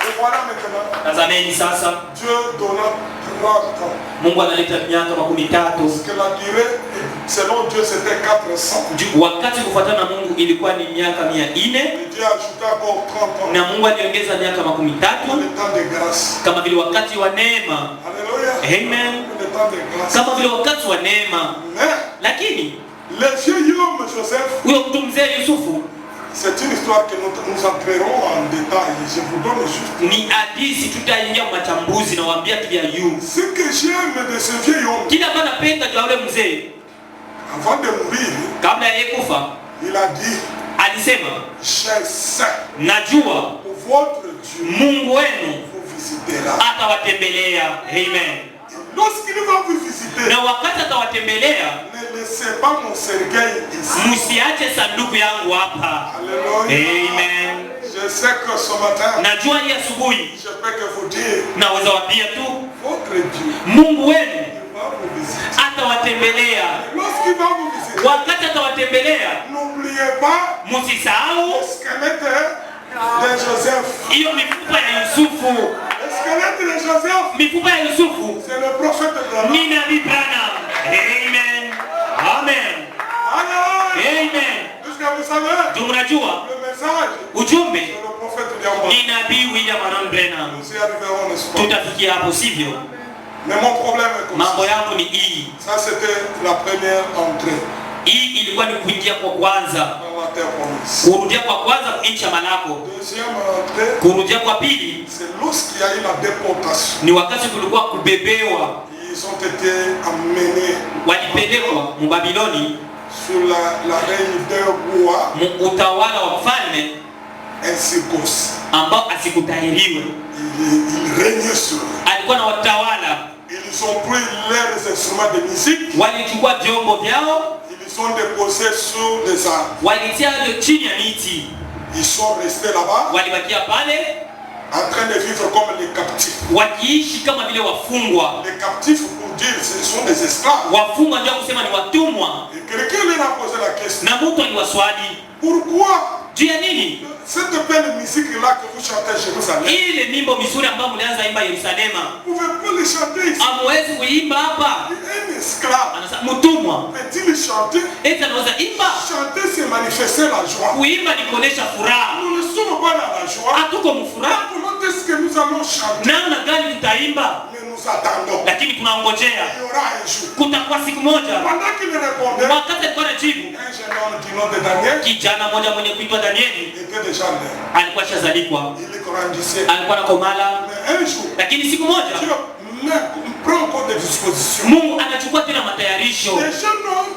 Et voilà maintenant, Tazameni sasa, Dieu donna 30 ans. Mungu analeta miaka 13. Parce que la durée, selon Dieu, c'était 400. Wakati kufuatana na Mungu ilikuwa ni miaka 400 Et Dieu a ajouté encore 30 ans. na Mungu aliongeza miaka 13 Le temps de grâce. kama vile wakati wa neema. Alléluia. Amen. Le temps de grâce. Kama vile wakati wa neema. Mais Lakini le vieux homme Joseph, huyo mtu mzee Yusufu c'est une histoire que nous entrerons en détail. Je vous donne juste. ni hadithi, tutaingia machambuzi na waambia tu ya yu. Ce que j'aime de ce vieil homme, Kila mara napenda kwa yule mzee, avant de mourir, kabla ya kufa il a dit, alisema, je sais najua votre Dieu Mungu wenu vous visitera. atawatembelea. Amen. Lorsqu'il va vous visiter, Na wakati atawatembelea, ne laissez pas mon cercueil ici. msiache sanduku yangu hapa. Alléluia. Amen. Je sais que ce matin, Najua hii asubuhi je peux que vous dire, naweza waambia tu votre Dieu Mungu wenu il va vous visiter. atawatembelea. Lorsqu'il va vous visiter, Wakati atawatembelea, n'oubliez pas msisahau le squelette de Joseph. hiyo mifupa ya Yusufu. Le squelette de Joseph, Mifupa ya Yusufu c'est le prophète Abraham. ni Nabii Branham. Amen. Amen. Alléluia. Amen. Puisque vous savez, Ndio mnajua le message, ujumbe c'est le prophète William. ni Nabii William Marion Branham. Nous y arriverons, n'est-ce pas? Tutafikia hapo, sivyo? Mais mon problème est comme Mambo ça. yangu ni hii. Ça, c'était la première entrée Hii ilikuwa ni kuingia kwa kwanza, dans la terre promise. kurudia kwa kwanza nchi ya Malako. Deuxième entrée, Kurudia kwa pili c'est lorsqu'il y a eu la déportation. ni wakati kulikuwa kubebewa, Ils ont été amenés walipelekwa Babiloni, sous la règne d'un roi utawala wa mfalme Insigos. ambao asikutahiriwe. Il régnait sur eux. Alikuwa na watawala, Ils ont pris leurs instruments de musique, walichukua vyombo vyao, ils ont déposé sur les arbres. walitia hayo chini ya miti, Ils sont restés là-bas. walibakia pale. en train de vivre comme les captifs. wakiishi kama vile wafungwa. Les captifs pour dire ce sont des esclaves. Wafungwa ndio kusema ni watumwa. Et quelqu'un leur a posé la question. Na mtu aliwaswali, pourquoi juu ya nini cette belle musique là que vous chantez à Jérusalem, ile mimbo mizuri ambayo mlianza imba Yerusalema, vous pouvez pas le chanter ici? amwezi kuimba hapa? Un esclave Anasema mtumwa peut-il le chanter? eti anaweza imba? Chanter c'est manifester la joie. Kuimba ni kuonesha furaha. Nous ne sommes pas dans la joie. Hatuko mfuraha. Comment est-ce que nous allons chanter? Namna gani tutaimba? Mais nous attendons. Lakini tunangojea Il y aura un jour. kutakuwa siku moja. Pendant qu'il répondait, Wakati alikuwa anajibu, un jeune homme du nom de Daniel kijana mmoja mwenye kuitwa Danieli était déjà né. alikuwa shazalikwa, Il grandissait. alikuwa na komala, Mais un jour, lakini siku moja Dieu prend encore des dispositions. Mungu anachukua tena matayarisho. Les jeunes hommes,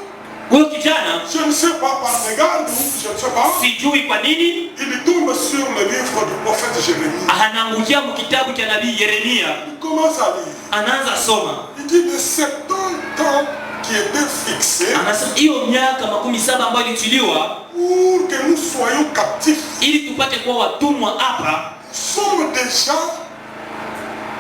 Huyo kijana je ne sais pas par mégarde, je ne sais pas, sijui kwa nini il tombe sur le livre du prophète Jérémie. anaangukia mkitabu cha nabii Yeremia, Il commence à lire. anaanza soma, Il dit de 70 ans qui était fixé anasema hiyo miaka 17 ambayo ilitiliwa pour que nous soyons captifs, ili tupate kuwa watumwa hapa, sommes déjà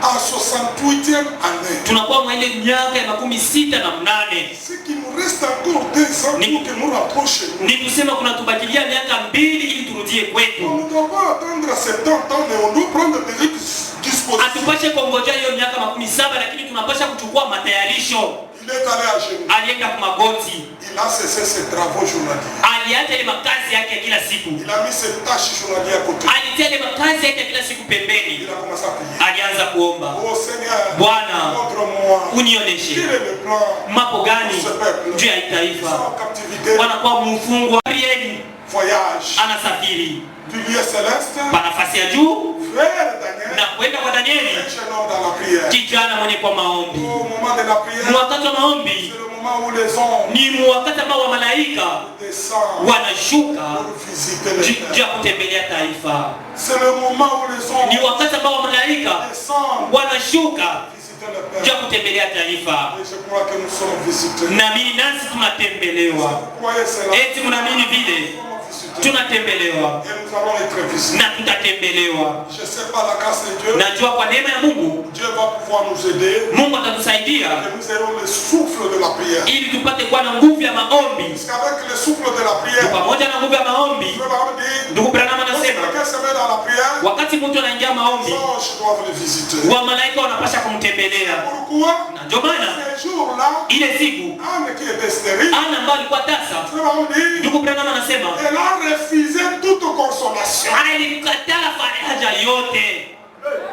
à 68e année. tunakuwa mwa ile miaka ya 68. Ce qui nous reste encore 2 ans pour que nous rentrons chez nous. Ni kusema kuna tubakilia miaka 2 ili turudie kwetu. Nous devons attendre 70 ans, mais on doit prendre des dispositions. Atupashe kongojea hiyo miaka 17, lakini tunapasha kuchukua matayarisho. Il est allé à Jérusalem. Alienda kwa magoti, Il a cessé ses travaux journaliers. aliacha ile makazi yake ya kila siku, Il a mis ses tâches journalières à côté. alitia ile makazi yake ya kila siku pembeni, Il a commencé à prier. alianza kuomba, Oh Seigneur, Bwana montre-moi quel unionyeshe est le plan mambo gani de ce peuple. juu ya Ils sont taifa. en captivité. Wanakuwa mfungwa. Gabrieli Voyage anasafiri du lieu céleste pa nafasi ya juu vers Daniel. na kwenda kwa Danieli, Un jeune homme dans la prière. kijana mwenye kwa maombi. Au moment de la prière, Ni wakati wa maombi, c'est le moment où les anges ni wakati ambao wa malaika descendent wanashuka pour visiter le juu terre. ya kutembelea taifa. C'est le moment où les Ni anges wakati ambao wa malaika descendent wanashuka visiter le juu ya Père. kutembelea taifa. Et je crois que nous sommes visités. Na mimi nasi tunatembelewa. Vous croyez cela? Eti mnaamini vile? Nous sommes visités. Tunatembelewa Et nous allons être visités. na tutatembelewa. Je sais pas la grâce de Dieu. Najua kwa neema ya Mungu, Dieu va pouvoir nous aider. Mungu atatusaidia Que nous ayons le souffle de la prière. ili tupate kuwa na nguvu ya maombi. Parce qu'avec le souffle de la prière, Pamoja na nguvu ya maombi, Dieu va me dire, ndugu Branham quand anasema quelqu'un se met dans la prière, wakati mtu anaingia les maombi, anges doivent le visiter. wa malaika wanapasha kumtembelea. Pourquoi? Na ndio maana Ces jours-là, ile siku Anne qui était stérile, Ana ambaye alikuwa tasa, Dieu va me dire, ndugu Branham anasema elle a refusé toute consolation. alikataa faraja yote,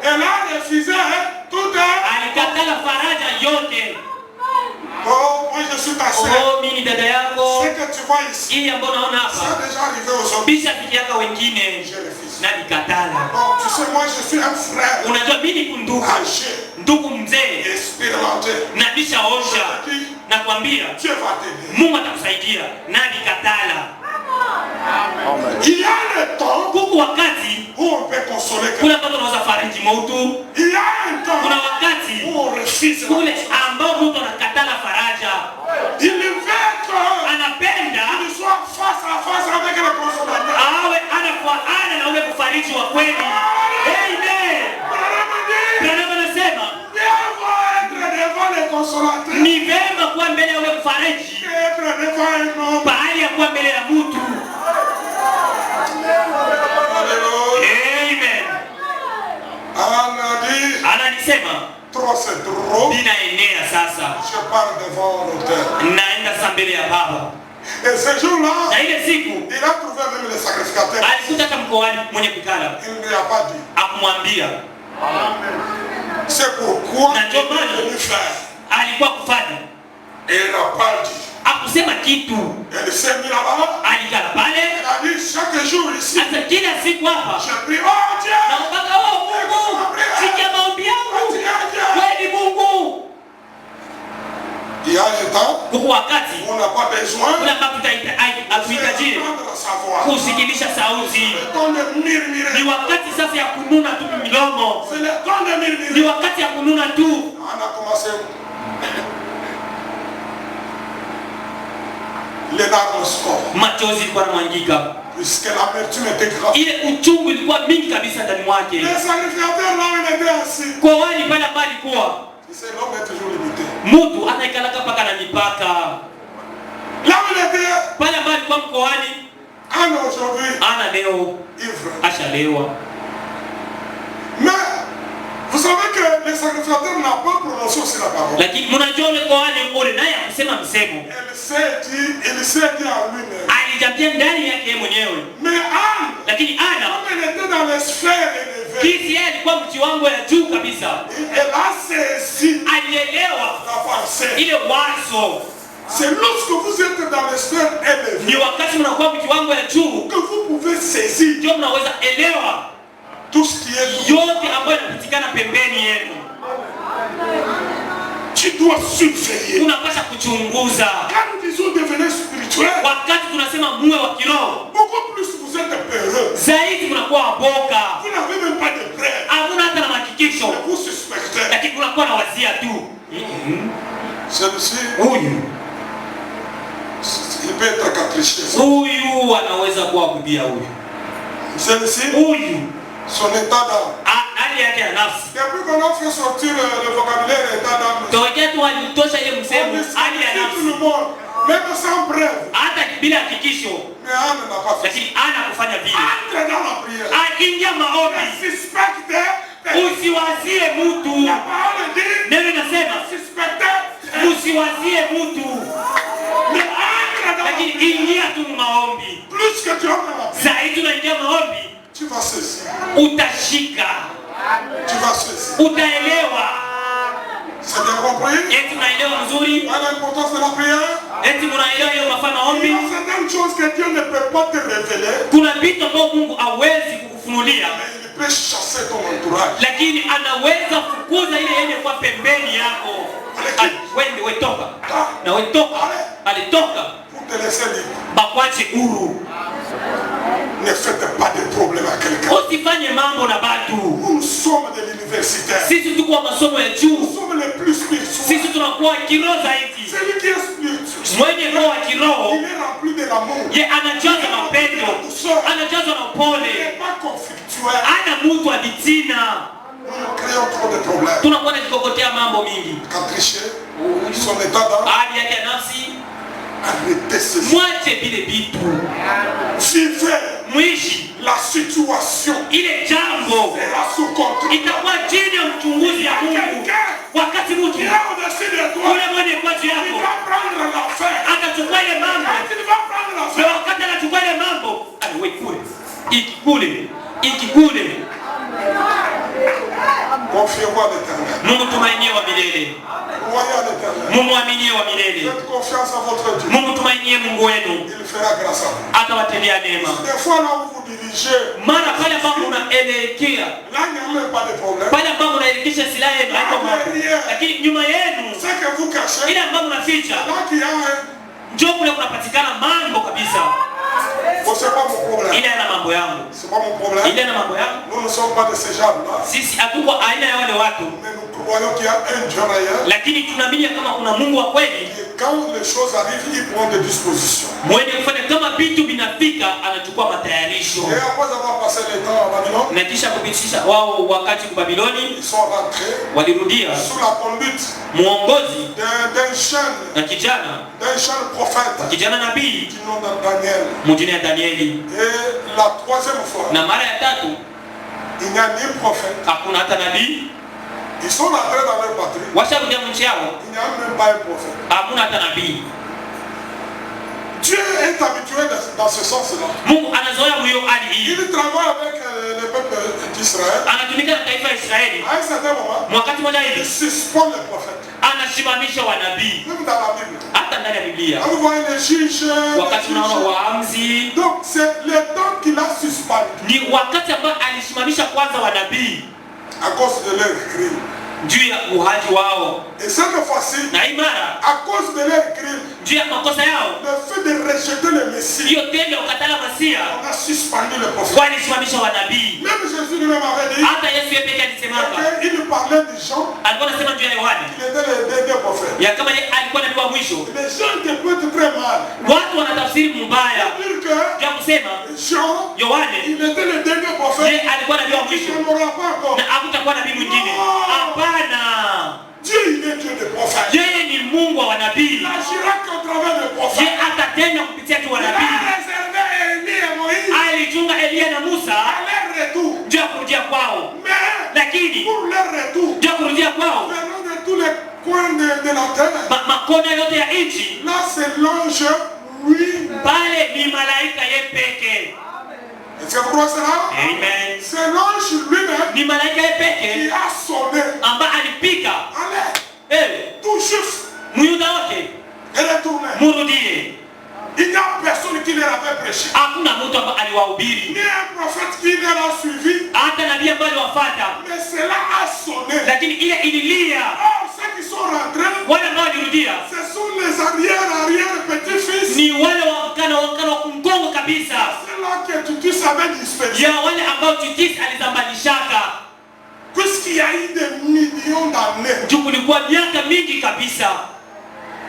Elle a refusé toute... alikataa faraja yote. Oh, moi je suis ta sœur. Oh, mimi ni dada yako, Ce que tu vois ici, hii ambayo naona ça hapa a déjà arrivé aujourd'hui. bisha fikiaka wengine Je refuse. na nikatala. Donc, tu sais, moi je suis un frère Unajua mimi ni ndugu, âgé, ndugu mzee expérimenté. na bishaosha, Qui nakwambia Dieu va t'aider. Mungu atakusaidia na nikatala. Il y a le temps Kuku wakati où on peut consoler quelqu'un. kule ambapo unaweza fariji mautu, Il y a un temps kuna wakati où on refuse. kule ambao mtu anakatala faraja, Il veut anapenda qu'il soit face à face avec le consolateur. awe ana kwa ana na ule kufariji wa kweli. Amen. Branham anasema Mieux vaut être devant le consolateur ni vema kuwa mbele ya ule kufariji qu'être devant un homme. bahali ya kuwa mbele ya mtu. Alléluia. Amen. Anna dit, Ananisema trop c'est trop. ninaenea sasa, Je pars devant l'autel. naenda sasa mbele ya Baba. Et ce jour-là, Na ile siku il a trouvé même les sacrificateurs. alikuta hata mkoani mwenye kukala, Il ne lui a pas dit. akumwambia. C'est pourquoi Na il ndio est maana venu faire. alikuwa kufanya, Et il n'a pas dit. akusema kitu, Elle s'est mis là-bas. alikala pale. Elle a dit chaque jour ici. Sasa kila siku hapa Je prie, oh Dieu. na mpaka Mungu, sikia maombi yangu, wewe ni Mungu. Il y a un temps Kuko wakati où on n'a pas besoin kuna ambapo hatuhitaji d'entendre sa voix. kusikilisha sauti. Le temps de murmurer. Ni wakati sasa ya kununa tu milomo, C'est le temps de ni murmurer. wakati ya kununa tu. On a commencé. Les larmes scorent. Machozi kwa mwangika. Puisque l'amertume était grave. Ile uchungu ilikuwa mingi kabisa ndani mwake. Les sacrificateurs là où il était assis. Kuhani pale ambapo alikuwa. C'est l'homme est toujours limité. Mtu anaikalaka paka na mipaka. Là où il était. Pale ambapo alikuwa mkohani. Ana aujourd'hui. Ana leo. Ivre. Ashalewa. Mais vous savez que les sacrificateurs n'ont pas prononcé aussi la parole. Lakini mnajua yule kuhani ule naye akusema msemo. Il s'est dit à lui-même. Alijambia ndani yake mwenyewe. Mais Anne. Lakini Ana. Comme elle était dans les sphères élevées. Kisi yeye alikuwa mjiwango ya juu kabisa. Elle a saisi. Alielewa. La pensée. Ile wazo. C'est lorsque vous êtes dans les sphères élevées. Ni wakati mnakuwa mjiwango ya juu. Que vous pouvez saisir. Ndio mnaweza elewa. Tout ce qui est yote ambayo yanapatikana pembeni yenu. Tu dois surveiller. Unapaswa kuchunguza. Quand nous disons devenir spirituel, wakati tunasema muwe wa kiroho, beaucoup plus vous êtes peureux. zaidi mnakuwa waboka. Vous n'avez même pas de preuve. Hamuna hata na hakikisho. Vous suspectez. Lakini unakuwa na wazia tu. Celui-ci, Huyu il peut être capricieux. Huyu anaweza kuwa kubia huyu. Celui-ci, Huyu son état d'âme. hali yake ya nafsi. Depuis qu'on a fait sortir le vocabulaire état d'âme, Tokea tu walitosha ile msemo hali ya tout le nafsi. monde, même sans preuve. Hata bila hakikisho. Mais Anne n'a pas fait. Lakini ana kufanya vile. Entre dans la prière. Aingia maombi. Suspectez. Usiwazie mtu. La parole dit. Neno nasema Suspectez. usiwazie mtu. Mais entre dans la Lakini prière. ingia tu maombi. Plus que tu entres dans la prière, Zaidi unaingia maombi, tu vas saisir. utashika, Tu vas saisir. utaelewa. C'est bien compris? Eti unaelewa mzuri? Quelle est l'importance de la prière? Eti unaelewa hiyo unafanya Il y maombi? a certaines choses que Dieu ne peut pas te révéler, Kuna vitu ambavyo Mungu hawezi kukufunulia, mais il peut chasser ton entourage. lakini anaweza fukuza ile yenye kwa pembeni yako. Wende wetoka. Na wetoka. Alitoka. Pour te laisser libre. Bakwache huru. Ne faites pas de problème à quelqu'un. Usifanye mambo na batu. Nous sommes de l'universitaire. Sisi tuko wa masomo ya Nous juu. sommes les plus spirituels. Sisi tunakuwa kiroho zaidi. Celui qui est spirituel, Mwenye roho wa kiroho, il est rempli de l'amour. ye anajazwa na upendo, anajazwa na Il upole, n'est pas conflictuel. ana mtu wa vitina. Nous créons trop de problèmes. Tunakuwa tukikokotea mambo mingi. Catricher, son état d'âme, Hali yake ya nafsi, arrêtez ceci. mwache vile vitu. Vivez Mwishi la situation. ile jambo C'est la sous contrôle. itakuwa chini ya uchunguzi ya Mungu. Wakati mtu Il est au-dessus de toi. ule mwenye kwa juu Il yako va prendre l'affaire. akachukua ile mambo, Quand il va prendre na l'affaire, wakati anachukua ile mambo, wewe kule iki kule. confiez-vous à l'éternel. Mungu tumainie wa milele, Croyez à l'éternel. Mungu aminie wa milele. Faites confiance à votre Dieu. Mungu tumainie Mungu wenu, Il fera grâce à vous. atawatendea neema. Des fois là où vous dirigez, Mara pale ambapo unaelekea, là il n'y a même pas de problème. pale ambapo unaelekesha silaha yenu haiko mambo, lakini nyuma yenu Ce que vous cachez, ile ambapo unaficha, là qu'il y a un... njoo kule kunapatikana mambo kabisa. Oh, c'est pas mon problème. Ile ana mambo yangu, C'est pas mon problème. ile ana mambo yangu. Nous ne sommes pas de ces gens-là. Sisi hatuko aina ya wale watu, Mais nous croyons qu'il y a un Dieu réel. lakini tunaamini kama kuna Mungu wa kweli Et quand les choses arrivent, il prend des dispositions. mwenye kufanya kama vitu vinafika, anachukua matayarisho. Et après avoir passé le temps à Babylone, Na kisha kupitisha wao wakati kwa Babiloni, ils sont rentrés walirudia sous la conduite muongozi d'un jeune prophète kijana nabii du nom de Daniel. mwingine ya Danieli. Et la troisième fois, Na mara ya tatu il n'y a ni prophète. hakuna hata nabii, Ils sont rentrés dans leur patrie. washarudia nchi yao, Il n'y a même pas un prophète. hamuna hata nabii. Dieu est habitué dans ce sens-là. Mungu anazoea huyo hali hii, Il travaille avec le peuple d'Israël. anatumika na taifa la Israeli. À un certain moment, Wakati mmoja il hivi suspend les prophètes. anasimamisha wanabii, Même dans la Bible. hata ndani ya Biblia. Quand vous voyez les juges, Wakati unaona waamuzi, donc c'est le temps qu'il a suspendu ni wakati ambao alisimamisha kwanza wanabii à cause de leur crime. juu ya uhaji wao, Et cette fois-ci, na hii mara à cause de leur crime, juu ya makosa yao, le fait de rejeter le Messie, hiyo tendo ya ukatala Masia, on a suspendu le prophète. walisimamisha wanabii. Même Jésus lui-même avait dit Hata Yesu yeye pekee alisemaka, qu'il parlait de Jean, alikuwa anasema juu ya Yohana qu'il était le dernier prophète. ya kama yeye alikuwa nabii wa mwisho. mwisho. Les gens interprètent très mal. Watu wanatafsiri mbaya. Dire que Ndio kusema Jean, Yohane il était le dernier prophète. yeye alikuwa nabii wa Il mwisho n'y en aura pas encore. na hakutakuwa nabii mwingine. Hapana. Dieu, il est Dieu des prophètes. Yeye ni Mungu wa nabii. Il agira qu'au travers des prophètes. Yeye atatenda kupitia tu Il a nabii. réservé Élie et Moïse Alichunga Elia na Musa à leur retour. ndio kurudia kwao. Mais Lakini pour leur retour, ndio kurudia kwao venant de tous les coins de la terre, makona yote ya nchi, là c'est l'ange, oui. pale ni malaika yeye peke. Est-ce que vous croyez cela? Amen. C'est l'ange lui-même Ni malaika yeye qui peke a sonné. ambaye alipika Allez, tout juste, Myuda wote et retourné. murudie. Il n'y a personne qui leur avait prêché. Hakuna mtu ambaye aliwahubiri, Ni un prophète qui leur a suivi. hata nabii ambaye aliwafuata, Mais cela a sonné. lakini ile ililia. Or, ceux qui sont rentrés, Wale ambao walirudia ce sont les arrière petits-fils. ni wale wakana wa kumgongo kabisa, C'est là que Titus avait dispersé. ya wale ambao Titus alizambalishaka. Puisqu'il y a eu des millions d'années Juu kulikuwa miaka mingi kabisa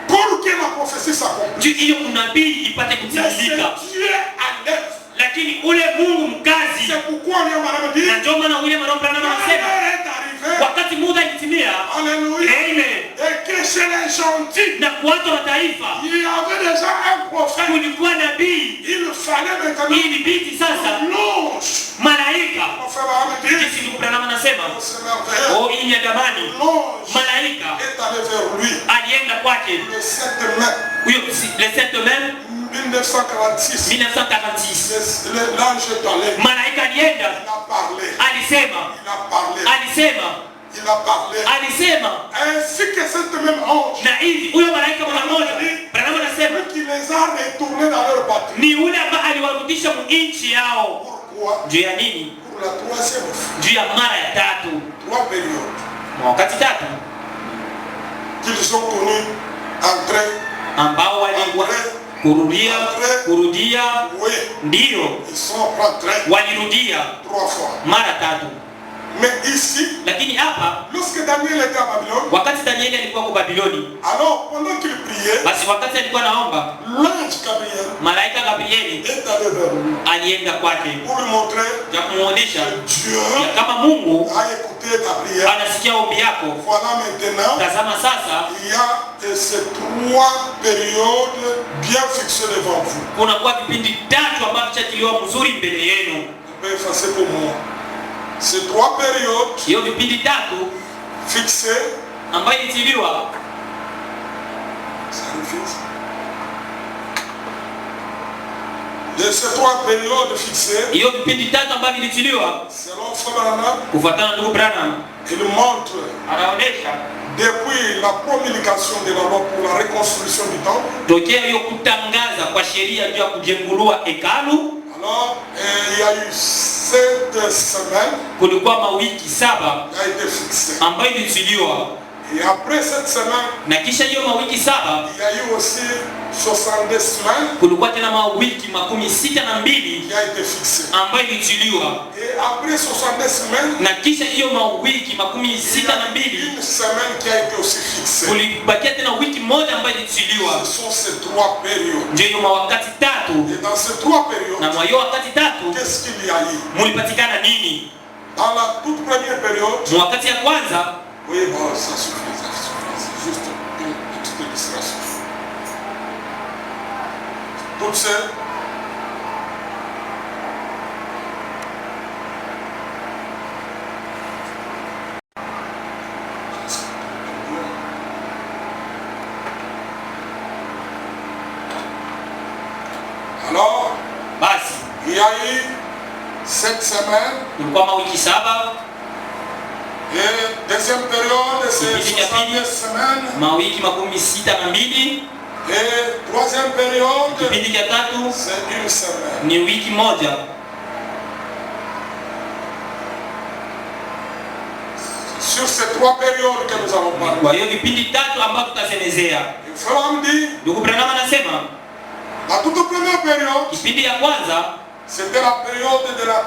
pour que la prophétie s'accomplisse. juu hiyo unabii ipate Mais kutimilika, c'est Dieu à l'œuvre. lakini ule Mungu mkazi. C'est pourquoi on va dire, Na ndio maana William Branham anasema l'heure est arrivée. wakati muda ikitimia, Alléluia. amen, Et que chez les gentils, na kwa watu wa mataifa il y avait déjà un prophète. kulikuwa nabii, Il fallait maintenant ili binti sasa l'ange. malaika. On fait la dire. Jinsi ndugu Branham anasema, C'est merveilleux. oh, hii ni damani. L'ange Malaika est allé vers lui alienda kwake le 7 mai huyo le 7 Mai 1946. 1946. L'ange est allé. Malaika alienda, Il a parlé. alisema, Il a parlé. alisema, Il a parlé. alisema. Ainsi que cet même ange Na hivi huyo malaika mmoja Branham anasema qui les a retournés dans leur patrie. ni ule ambaye aliwarudisha nchi yao. Pourquoi? Juu ya nini? Pour la troisième fois. Juu ya mara ya tatu, 3 périodes wakati tatu qu'ils ont connu entrer, ambao walikuwa kurudia, oui, ndio ils sont rentrés walirudia 3 fois. mara tatu. Mais ici, Lakini hapa lorsque Daniel était à Babylone, wakati Danieli alikuwa kwa Babiloni, alors pendant qu'il priait, basi wakati alikuwa naomba, l'ange Gabriel malaika Gabrieli est allé vers lui alienda kwake pour lui montrer ya kumuonesha que Dieu ya kama Mungu a écouté ta prière. anasikia ombi yako. Voilà maintenant, Tazama sasa, il y a ces 3 périodes bien fixées devant vous. kunakuwa vipindi tatu ambavyo vitatiliwa mzuri mbele yenu. Je peux effacer pour moi. Ces 3 périodes Hiyo vipindi tatu fixées, ambayo ilitiliwa, ça refuse. De ces 3 périodes fixées, hiyo vipindi tatu ambavyo vilitiliwa, selon Frère Branham, kufuatana na ndugu Branham il montre anaonesha depuis la promulgation de la loi pour la reconstruction du temple. tokea hiyo kutangaza kwa sheria juu ya kujengulua hekalu, Alors, il y a eu 7 semaines kulikuwa mawiki 7 qui a été fixée. ambayo ilitiliwa, Et après cette semaine, na kisha hiyo mawiki 7 il y a eu aussi 62 semaines kulikuwa tena mawiki 62 qui a été fixée. ambayo ilitiliwa, Et après 62 semaines, na kisha hiyo mawiki il y a 62 une semaine qui a été aussi fixée. kulibakia tena wiki moja ambayo ilitiliwa. Ce sont ces 3 périodes. Ndio hiyo mawakati tatu, Et dans ces 3 périodes, na mwa hiyo wakati tatu qu'est-ce qu'il y a eu? mulipatikana nini? Dans la toute première période, Mwakati ya kwanza, oui, bon, ça suffit, c'est juste une petite illustration. Toutes ces alors, basi il y a eu 7 semaines. kulikuwa mawiki 7. Et deuxième période, c'est 62 semaines. Mawiki 62. Et troisième période, Kipindi cha tatu c'est une semaine. ni wiki moja. Sur ces 3 périodes que nous allons parler, Kwa hiyo vipindi tatu ambavyo tutasemezea, il faut me dire, ndugu Branham anasema la toute première période, kipindi ya kwanza C'était la période de la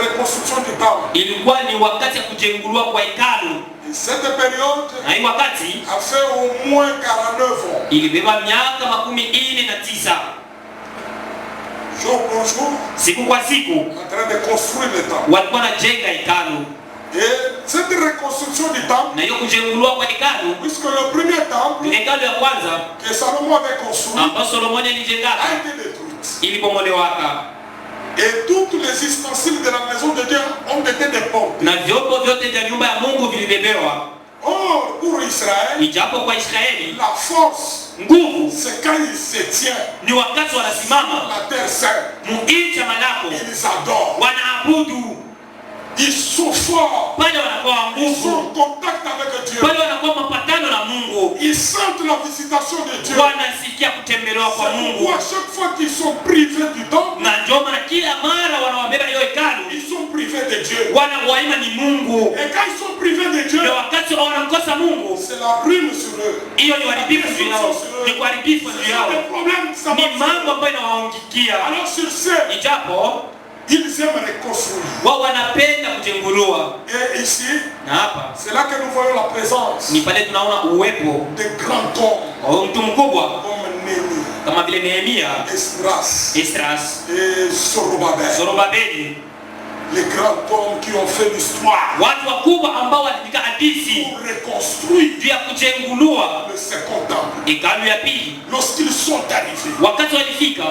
reconstruction du temple. Ilikuwa ni wakati ya kujenguliwa kwa hekalu. Et cette période Na hii wakati a fait au moins 49 ans. ilibeba miaka 49 Jour pour jour, siku kwa siku en train de construire le temple. walikuwa wanajenga hekalu. Et cette reconstruction du temple, Na hiyo kujenguliwa kwa hekalu, puisque le premier temple hekalu ya kwanza que Salomon avait construit ambayo Solomoni alijenga a été détruite. ilipomolewa. Et tous les ustensiles de la maison de Dieu ont été déportés. Na vyombo vyote vya nyumba ya Mungu vilibebewa. Or, pour Israël, Ijapo kwa Israeli la force, nguvu c'est quand il se tient ni wakati wanasimama la terre sainte. muinchi ya malako, Ils adorent. wanaabudu Ils sont forts. pale, wanakuwa Ils sont nguvu en contact avec Dieu. pale, wanakuwa mapatano na Mungu, Ils sentent la visitation de Dieu. wanasikia kutembelewa kwa C'est Mungu. pourquoi chaque fois qu'ils sont privés du temple, Na ndio maana kila mara wanawabeba hiyo hekalu, ils sont privés de Dieu. wanawaima ni Mungu, Et quand ils sont privés de Dieu, na wakati wanamkosa Mungu, c'est la ruine sur eux. hiyo ni uharibifu juu yao, ni kuharibifu Ce juu sont yao, des problèmes, ça ni va. mambo ambayo inawaangukia. Alors sur ce, Ijapo ils aiment reconstruire. wao wanapenda kujenguliwa. Et ici, Na hapa c'est là que nous voyons la présence ni pale tunaona uwepo de grands hommes wa mtu mkubwa comme Néhémie, kama vile Nehemia, Esdras Esdras, et Zorobabel. Zorobabeli, Les grands hommes qui ont fait l'histoire watu wakubwa ambao waliandika hadithi pour reconstruire juu ya kujenguliwa le second temple. hekalu ya pili. Lorsqu'ils sont arrivés, Wakati walifika,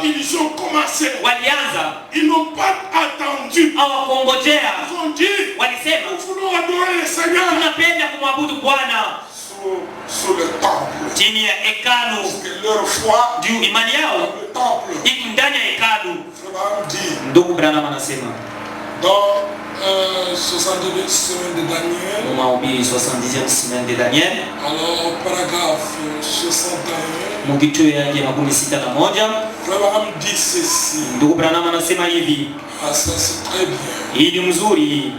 ils ont commencé. walianza, Ils n'ont pas attendu. hawakungojea, Ils ont dit, walisema nous voulons adorer le Seigneur tunapenda kumwabudu Bwana sous le temple. chini ya hekalu. Parce que leur foi Juu imani yao dans le temple, iko ndani ya hekalu. Abraham dit Ndugu Branham anasema dans 72 semaines de Daniel, Mahubiri 70e semaine de Daniel, alors paragraphe 61, mukicho yake 61. Abraham dit ceci. Ndugu Branham anasema hivi, Ah, ça c'est très bien. hii ni mzuri.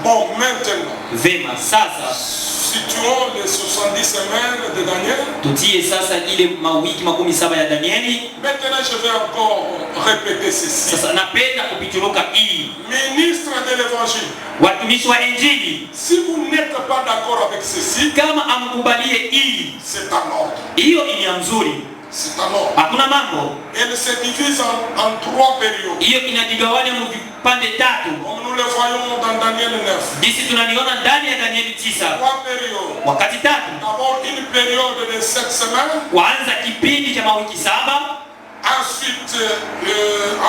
Bon, maintenant, Vema, sasa situons les 70 semaines de Daniel. tutie sasa ile mawiki 17 ya Danieli. Maintenant, je vais encore répéter ceci. Sasa napenda kupituruka hii, Ministre de l'évangile, watumishi wa Injili, si vous n'êtes pas d'accord avec ceci, kama amkubalie hii, c'est un ordre. hiyo ni ya mzuri, C'est un ordre. hakuna mambo. Elle se divise en 3 périodes. Hiyo inajigawanya mu vipande tatu, Comme nous le voyons dans Daniel 9. jinsi tunaniona ndani ya Danieli 9. 3 périodes. Wakati tatu, D'abord une période de 7 semaines. kwanza kipindi cha mawiki 7,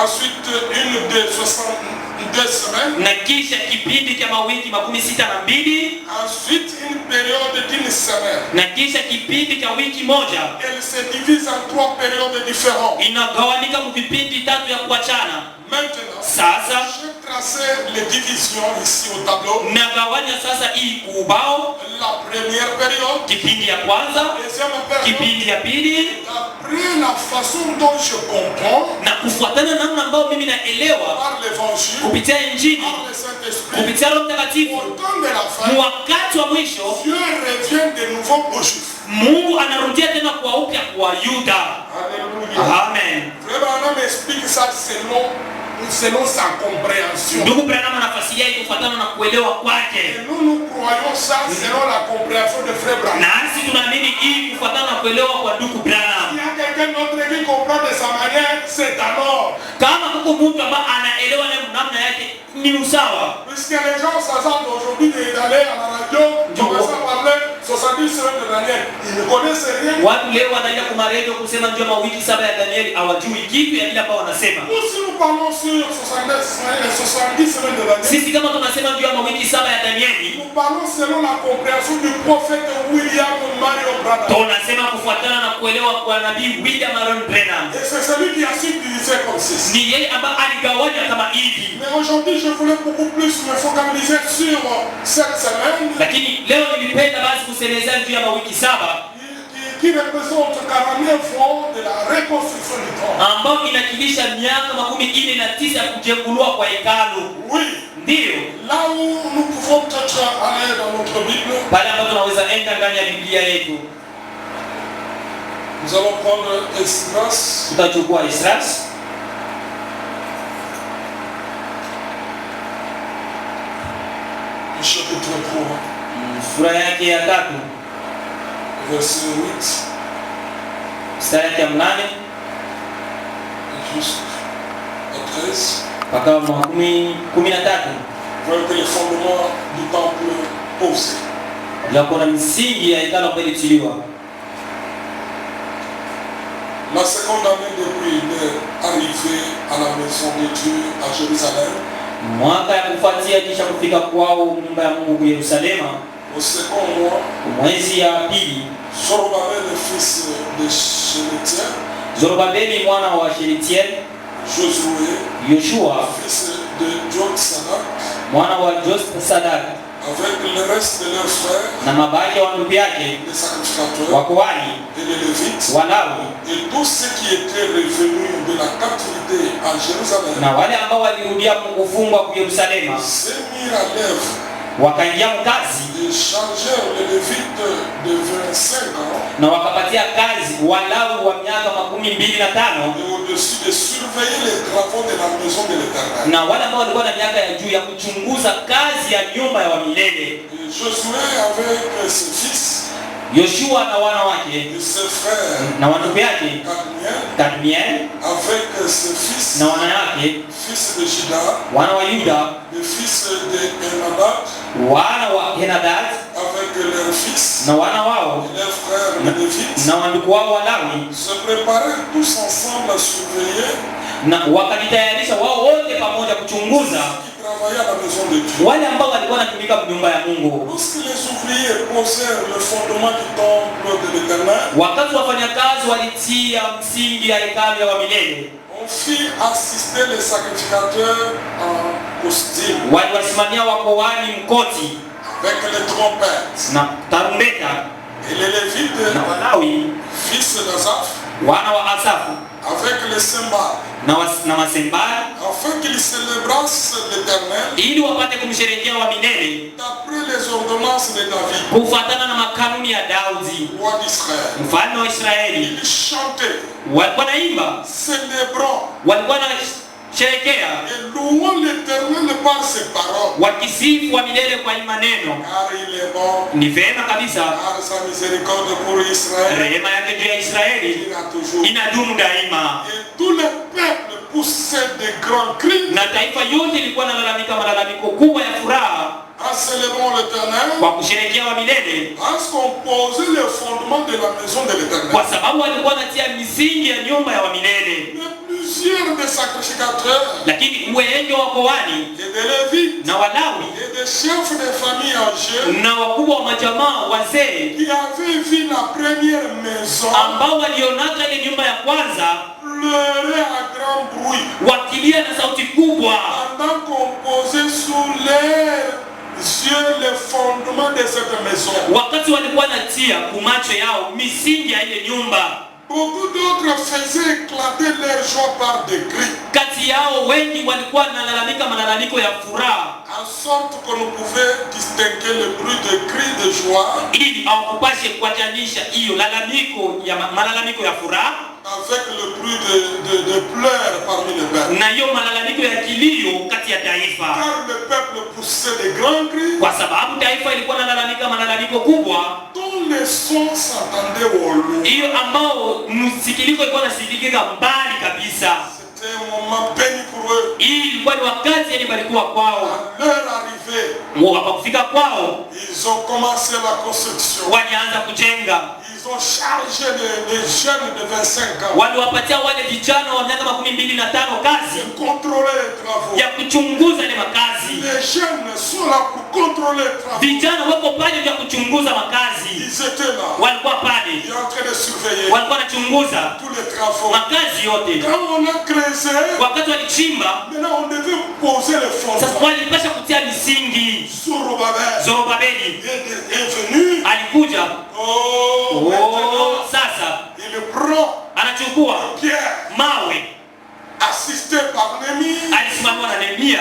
Ensuite une de 62 semaines. na kisha kipindi cha mawiki 62, Ensuite une période d'une semaine. na kisha kipindi cha wiki moja. Elle se divise en 3 périodes différentes. Inagawanika mu vipindi tatu ya kuachana. Maintenant, Sasa j'ai tracé les divisions ici au tableau. nagawanya sasa hii kuubao, La première période, kipindi ya kwanza, deuxième période. kipindi ya pili, D'après la façon dont je comprends na kufuatana na namna ambayo mimi naelewa par l'évangile, kupitia Injili, par le Saint-Esprit, kupitia Roho Mtakatifu, au temps de la fin, wakati wa mwisho Dieu revient de nouveau aux Juifs. Mungu anarudia tena kwa upya kwa Yuda. Alléluia. Amen. Frère Branham explique ça selon sa compréhension. Ndugu Branham anafasiria hii kufuatana na kuelewa kwake, Et nous croyons ça selon la compréhension de Frère Branham. nasi tunaamini hii kufuatana na kuelewa kwa ndugu Il Branham. y a quelqu'un d'autre qui comprend de sa manière, c'est alors. Kama kuko mtu ambaye anaelewa na namna yake ni usawa. Puisque les gens s'attendent aujourd'hui d'aller à la radio, commencer à parler 70 semaines de Daniel. Ils ne connaissent rien. Watu leo wanaenda kwa radio kusema njoo mawiki 7 ya Danieli, hawajui kitu ya vile ambao wanasema. Nous, si nous parlons sur 70 semaines de Daniel, Sisi kama tunasema njoo mawiki 7 ya Danieli, nous parlons selon la compréhension du prophète William Marion Branham. tunasema kufuatana na kuelewa kwa nabii William Marion Branham. Et c'est celui qui a su diviser comme ceci. Ni yeye ambaye aligawanya kama hivi. Mais aujourd'hui, je voulais beaucoup plus me focaliser sur cette semaine Lakini leo nilipenda basi kusemezea juu ya mawiki 7 qui représente 49 ans de la reconstruction du temple. ambao inakilisha miaka 49 ya kujenguliwa kwa hekalu. Oui, Ndio là où nous pouvons peut-être aller dans notre Bible, pale ambapo tunaweza enda ndani ya Biblia yetu. nous allons prendre Esdras, Tutachukua Esdras Le chapitre 3, sura yake ya 3 verset 8 mstari yake ya 8 jusqu'à 13. mpaka 13. Voyez que les fondements du temple posés. La kuna misingi ya hekalu ambayo ilitiliwa. La seconde année depuis leur arrivée à la maison de Dieu à Jérusalem, Mwaka ya kufuatia kisha kufika kwao nyumba ya Mungu Yerusalema, au second mois, mwezi ya pili, Zorobabel le fils de Shealtiel, Zorobabeli mwana wa Shealtiel, Josué, Yoshua fils de Jotsadak, mwana wa Josadak, avec le reste de leurs frères, na mabaki wa ndugu yake les sacrificateurs wakohani, et les Lévites, Walawi, et tous ceux qui étaient revenus de la captivité à Jérusalem, na wale ambao walirudia kufungwa kwa Yerusalema se mirent à l'œuvre wakaingia mkazi et chargèrent les Lévites de 25 ans na wakapatia kazi Walawi wa miaka 25 et au-dessus de surveiller les travaux de la maison de l'Éternel. na wale ambao walikuwa na miaka ya juu ya kuchunguza kazi ya nyumba ya milele. Et Josué avec ses fils Yoshua na wana wake et ses frères, na wandugu yake Kadmiel avec ses fils, na wana yake fils de Juda, wana wa Yuda, les fils de Enadad, wana wa Henadad avec leurs fils na wana wao et leurs frères les Lévites, na wandugu wao Walawi, se préparèrent tous ensemble à surveiller na wakajitayarisha wao wote pamoja kuchunguza qui travaillaient à la maison de Dieu. wale ambao walikuwa wanatumika nyumba ya Mungu. Lorsque les ouvriers posèrent le fondement du temple de l'Éternel, Wakati wafanyakazi walitia msingi ya hekalu ya milele, on fit assister les sacrificateurs en costume waliwasimamia wakohani mkoti avec les trompettes na tarumbeta et les Lévites, na Walawi fils d'Azaph, wana wa Asafu avec les cymbales, na masembari afin qu'ils célébrassent l'Éternel ili wapate kumsherehekea wa milele d'après les ordonnances de David, kufuatana na makanuni ya Daudi roi d'Israël. mfalme wa Israeli. Ils chantaient, Walikuwa naimba, célébrant walikuwa nasherehekea et louant l'Éternel par ses paroles, wakisifu wa milele kwa maneno. car il est bon, Ni vema kabisa, car sa miséricorde pour Israël rehema yake juu ya Israeli ira toujours. inadumu daima. Et tout le peuple poussait de grands cris Na taifa yote ilikuwa nalalamika malalamiko kubwa ya furaha en célébrant l'Éternel, kwa kusherehekea wa milele, parce qu'on posait le fondement de la maison de l'Éternel. kwa sababu walikuwa wanatia misingi ya nyumba ya wa milele. Mais plusieurs des sacrificateurs Lakini wengi wa wakohani et des Lévites na Walawi et des chefs de famille âgés na wakubwa wa majamaa wazee qui avaient vu la première maison ambao walionaka ile nyumba ya kwanza pleurer à grand bruit wakilia na sauti kubwa, pendant qu'on posait sous leurs yeux le fondement de cette maison. wakati walikuwa natia kumacho yao misingi ya ile nyumba. Beaucoup d'autres faisaient éclater leur joie par des cris, Kati yao wengi walikuwa nalalamika malalamiko ya furaha, en sorte qu'on pouvait distinguer le bruit de cris de joie ili hawakupashe kuachanisha hiyo malalamiko ya furaha avec le bruit de pleurs parmi les peuples. na hiyo malalamiko ya kilio kati ya taifa, Car le peuple poussait des grands cris kwa sababu taifa ilikuwa nalalamika malalamiko kubwa, dont les sons s'entendaient au loin. hiyo ambao msikiliko ilikuwa nasikika mbali kabisa. C'était un moment béni pour eux. Hii ilikuwa ni wakati yani balikuwa kwao, À leur arrivée, wakafika kwao ils ont commencé la construction. walianza kujenga, Ils ont chargé les jeunes de 25 ans waliwapatia wale vijana wa miaka 25 kazi de contrôler les travaux. ya kuchunguza ile makazi. Les jeunes sont là pour contrôler les travaux. Vijana wako pale ya kuchunguza makazi, Ils étaient là. walikuwa pale Ils sont en train de surveiller walikuwa wanachunguza tous les travaux. makazi yote. Quand on a creusé, Wakati walichimba maintenant on devait poser les sasa, fondements. walipasha kutia misingi. Zorobabel Zorobabeli est venu. alikuja, Oh, maintenant, sasa il prend anachukua Pierre, mawe, assisté par Néhémie. alisimamiwa na Nehemia,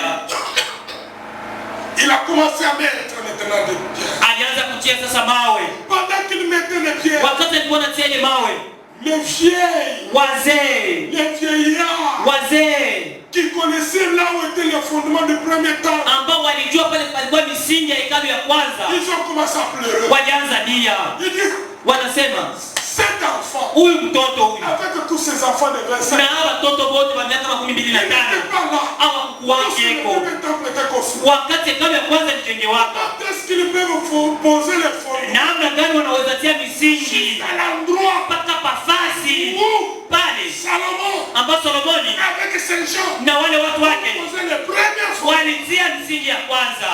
Il a commencé à mettre maintenant des pierres. alianza kutia sasa mawe. Pendant qu'il mettait les pierres, Wakati alikuwa anatia mawe, les vieilles, wazee les vieillards wazee qui qui connaissaient là où était le fondement du premier temps. ambao walijua pale palikuwa misingi ya hekalu ya kwanza, Ils ont commencé à pleurer. walianza nia. Ils disent, Wanasema cet enfant, huyu mtoto huyu avec tous ces enfants de 25 na hawa watoto wote wa miaka 25 n'était pas là. hawakuwake Le eko premier temple était construit. wakati hekalu ya kwanza lijengewaka. Est-ce qu'ils peuvent poser les fondements Namna gani wanaweza tia misingi à l'endroit mpaka pafasi où pale Salomon, ambao Solomoni avec ses gens, na wale watu wake posait les premières fondements? walitia misingi ya kwanza.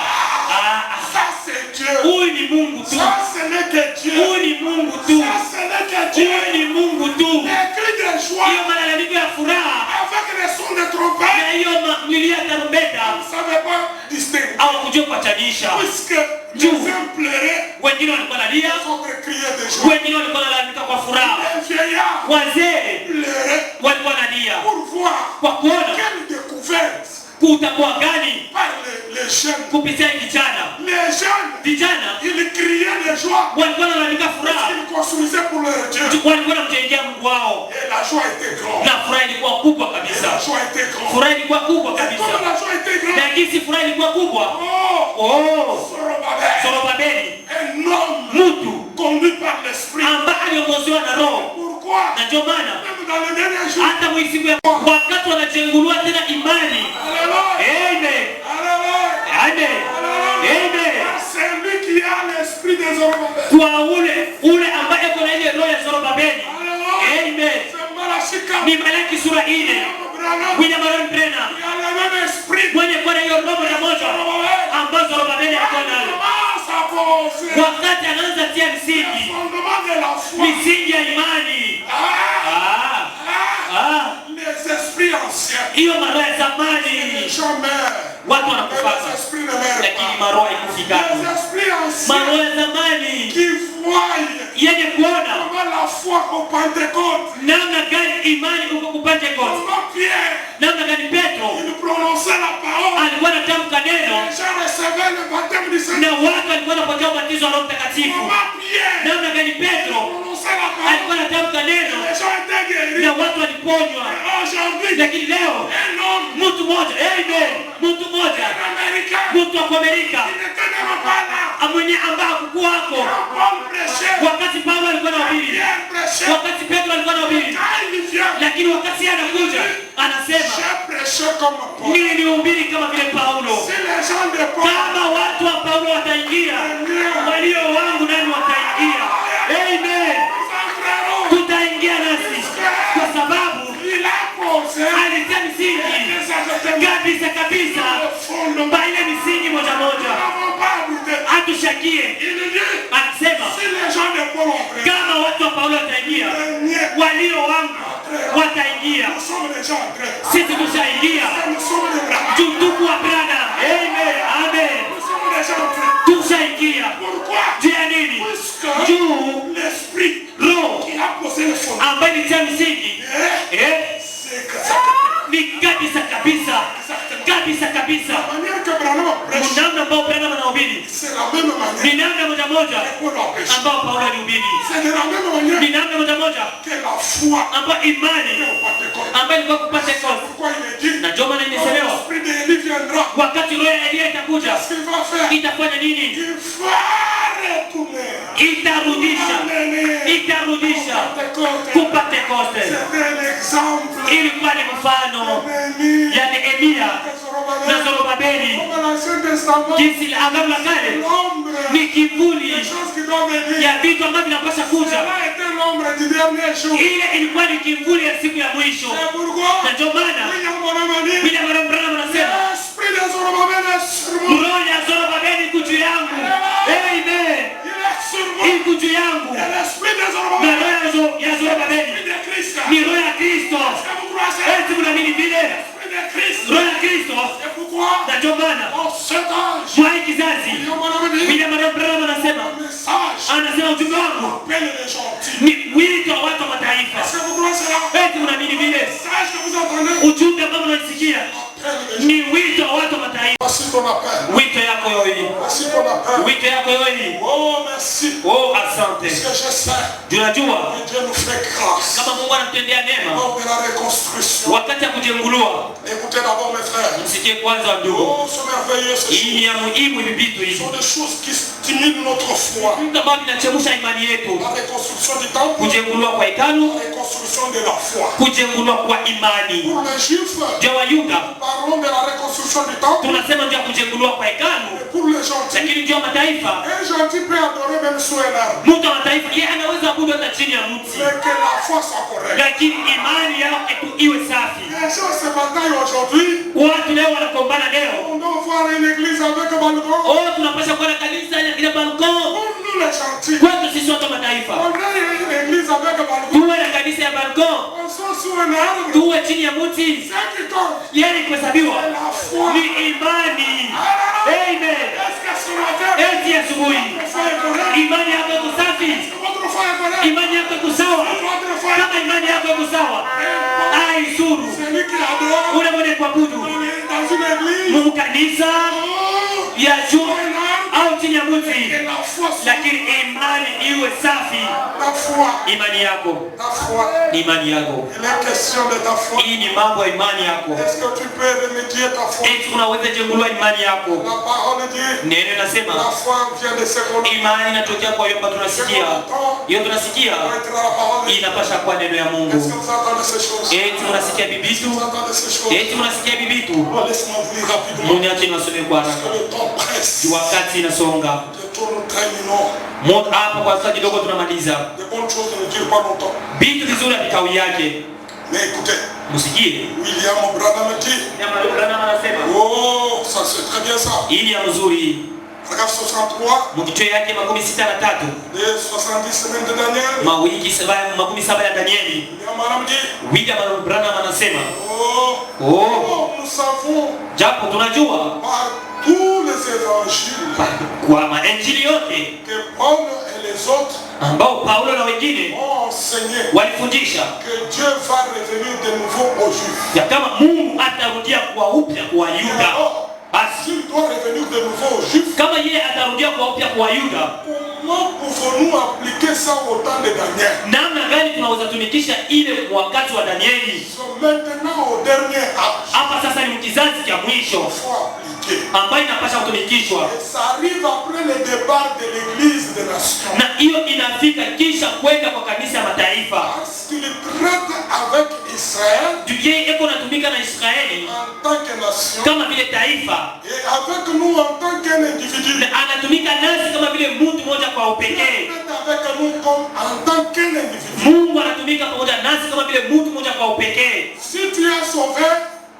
Ça c'est Dieu. Huyu ni Mungu tu, Ça ce n'est que Dieu. huyu ni Mungu tu, Ça ce n'est que Dieu. huyu ni Mungu tu. Les cris de joie Hiyo malalamiko ya furaha avec les sons de trompette, na hiyo milio ya tarumbeta on ne savait pas distinguer. hawakujua kuachanisha. Puisque les uns pleuraient, Wengine walikuwa nalia, les autres criaient de joie. wengine walikuwa nalalamika kwa furaha. Les vieillards Wazee pleuraient walikuwa nalia pour voir kwa kuona quelle découverte kutakuwa gani par les jeunes. kupitia kijana. Les jeunes, Vijana ils criaient de joie walikuwa nalalamika parce furaha, qu'ils construisaient pour leur Dieu. walikuwa namjengea Mungu wao, Et la joie était grande. na furaha ilikuwa kubwa Et kabisa. la joie était grande. Furaha ilikuwa kubwa Et kabisa, comme la joie était grande, na jinsi furaha ilikuwa kubwa, oh, Zorobabel, Zorobabeli un homme mtu conduit par l'esprit. ambaye aliongozewa na Roho, Pourquoi? na ndio maana Même dans les derniers jours. hata mwisiku ya wakati wanajengulua tena imani. Alléluia. Amen. Alléluia. Amen. Amen. C'est lui qui a l'esprit des Zorobabel. Kwa ule ambaye yuko na ile roho ya Zorobabeli. Alléluia. Amen. C'est Malachie 4. Ni Malaki sura 4. William Marion Branham Il a le même esprit. mwenye kwa hiyo roho moja ambayo Zorobabeli alikuwa nayo. Commence à poser Wakati anaanza tia le msingi, fondement de la foi. misingi ya imani. Les esprits anciens. Hiyo maroho ya Les zamani gens meurent. watu Mais wanakufa, les esprits ne meurent lakini pas. maroho haikufika. Les esprits Maroho anciens ya zamani qui voient yenye kuona comment la foi au Pentecôte, namna gani imani uko kupande kote, comment Pierre, namna gani Petro il prononçait la parole. alikuwa anatamka neno Les gens recevaient le baptême du na Seigneur. watu walikuwa wanapokea ubatizo wa Roho Mtakatifu. Comment Pierre, Namna gani il Petro prononçait la parole. alikuwa anatamka neno Les gens étaient guéris. na watu waliponywa. Aujourd'hui, Lakini leo un homme, mtu mmoja, amen, mtu mmoja, un Américain, mtu wa Amerika il n'était même pas là. mwenye ambaye hakukuwa hapo Quand Paul prêchait, wakati Paulo alikuwa anahubiri, Pierre prêchait. wakati Petro alikuwa anahubiri, Quand il vient, lakini wakati yeye anakuja anasema j'ai prêché comme Paul. nilihubiri kama vile Paulo. Si les gens de Paul Kama watu wa Paulo wataingia, walio wangu nani wataingia. Amen. s'entreront, Tutaingia nasi kwa sababu il a posé alitia misingi les ajoutements kabisa kabisa, au fondement. ba ile misingi moja Nous moja. n'avons pas douté. Hatushakie, Il dit, anasema si les gens de Paul ont prêché, kama watu wa Paulo wataingia, nous walio wangu wataingia. sommes déjà entrés. Sisi tushaingia Nous sommes des bras. tutuku wa Bwana. Amen. Amen. Nous sommes déjà entrés. Tushaingia. Pourquoi? Juu ya nini? Puisque Juu l'esprit Roho qui a posé le fondement, ambaye ilitia misingi c'est que ça. ni kabisa kabisa kabisa kabisa, La manière que Branham prêche, namna ambao Branham anahubiri c'est la même manière ni namna moja moja que Paul a prêché. ambao Paulo alihubiri, C'est de la même manière ni namna moja moja que la foi ambayo imani au Pentecôte. ambayo ilikuwa kupata kosa. Pourquoi il est dit, Na ndio maana quand imesemewa l'esprit d'Élie viendra, wakati roho ya Elia itakuja, qu'est-ce qu'il va faire? itafanya nini? Il va retourner. Itarudisha, itarudisha Pentecôte, kupate kosa. c'est un exemple Ilikuwa ni mfano d'Élie, ya Nehemia de na Zorobabel. Zorobabeli, Comme l'Ancien Testament, jinsi agano la kale l'ombre ni kivuli des choses qui doivent venir. ya vitu ambavyo vinapaswa kuja. Cela était l'ombre du dernier jour. Ile ilikuwa ni kivuli ya siku ya mwisho, C'est pourquoi na ndio maana William Branham a dit, William Marion Branham anasema l'esprit de Zorobabel est sur moi. roho ya Zorobabeli iko juu yangu. Amen. Il est sur moi. Iko juu yangu, Et l'esprit de na Zorobabel, roho ya Zorobabeli l'esprit de Christ. ni roho ya Kristo. Est-ce que vous croyez? Eti mnaamini vile L'esprit de Christ. roho ya Kristo? Et pourquoi? Na ndio maana En cet âge, mwa hii kizazi William Branham a dit, William Marion Branham anasema, le message anasema ujumbe wangu appelle les gentils. ni wito wa watu wa mataifa. Est-ce que vous croyez cela? Eti mnaamini vile Le message que vous entendez ujumbe ambao mnasikia appelle les gens. ni wito wa watu wa mataifa? Voici ton appel. Wito yako yoyi, Voici ton appel. wito yako yoyi. Oh, merci. Oh, asante. Parce que je sais Tunajua que Dieu nous fait grâce kama Mungu anatutendea neema lors de la reconstruction. wakati ya kujengulua. Écoutez d'abord mes frères. Msikie kwanza ndugu. Oh, c'est merveilleux ce Hii ni ya muhimu hivi vitu Ce hivi. sont des choses qui stimulent notre foi. Vitu ambavyo vinachemsha imani yetu. La reconstruction du temple, Kujengulua kwa hekalu, la reconstruction de la foi. kujengulua kwa imani. Pour les Juifs, Je Wayuda parlons de la reconstruction du temple. tunasema ndio kujengulua kwa hekalu, Et pour les gentils, lakini ndio mataifa. un gentil peut adorer même sous un arbre. Mtu wa mataifa yeye anaweza abudu hata chini ya mti, Mais que la foi soit correcte. lakini imani yake iwe safi. Les gens se bataillent aujourd'hui. Watu leo wanakombana leo. On doit voir une église avec un balcon. Oh, tunapaswa kuwa na kanisa na kile balkon. Pour nous les gentils, Kwetu sisi watu wa mataifa on a une église avec un balcon. tuwe na kanisa ya balkon, On sort sous un arbre. tuwe chini ya mti. Ce qui compte, Yeye kuhesabiwa c'est la foi. ni imani. Amen. Est-ce que ce matin, Eti asubuhi votre foi est correcte? imani yako iko safi, Votre foi est correcte? imani yako iko sawa. Votre foi est Kama imani yako iko sawa, haisuru celui qui adore ule mwenye kuabudu dans une église. Mungu kanisa Oh, ya juu un arbre. au chini ya Et mti, la foi, soit lakini imani iwe safi. ta foi. Imani yako Ta foi. ni imani yako. Il est question de ta foi. Hii ni mambo ya imani yako. Est-ce que tu peux remédier ta foi? Eti unaweza jengulua imani yako. La parole dit, Neno la nasema foi vient de ce qu'on a. imani inatokea kwa hiyo tunasikia. Hiyo tunasikia Pour être la parole. inapasha kuwa neno ya Est-ce que Mungu. vous entendez ces choses? Eti unasikia bibitu, Vous entendez ces choses? eti unasikia bibitu. Oh, laisse-moi vous lire rapidement. Mniache niwasome kwa Parce haraka. que le temps presse. Wakati inasonga. Bientôt nous terminons. Hapa kwa sasa kidogo tunamaliza. De bonnes choses ne durent pas longtemps. Vitu vizuri vikao yake. Mais écoutez, Msikie. William Branham dit, Branham anasema oh, ça c'est très bien ça. hii ni ya mzuri. Paragraphe 63, Mkicho yake 63 les 70 semaines de Daniel. mawiki 7 ya Danieli. William Branham dit, William Branham anasema oh, nous savons japo tunajua par tous les évangiles kwa maenjili yote que Paul et les autres ambao Paulo na wengine ont enseigné walifundisha que Dieu va revenir de nouveau aux Juifs. ya kama Mungu atarudia kwa upya kwa Yuda. Alors, Basi s'il doit revenir de nouveau aux Juifs, kama yeye atarudia kwa upya kwa Yuda, comment pouvons-nous appliquer ça au temps de Daniel? namna gani tunaweza tumikisha ile wakati wa Danieli? Ils sont maintenant au dernier âge. Hapa sasa ni kizazi cha Il mwisho faut appliquer. ambayo inapaswa kutumikishwa, Et ça arrive après le départ de l'église des nations. na hiyo inafika kisha kwenda kwa kanisa ya mataifa. Parce qu'il traite avec Israël Yeye eko natumika na Israeli en tant que nation kama vile taifa, et avec nous en tant qu'un individu. na anatumika nasi kama vile mtu mmoja kwa Il upekee. traite avec nous comme en tant qu'un individu. Mungu anatumika pamoja nasi kama vile mtu mmoja kwa upekee. Si tu es sauvé,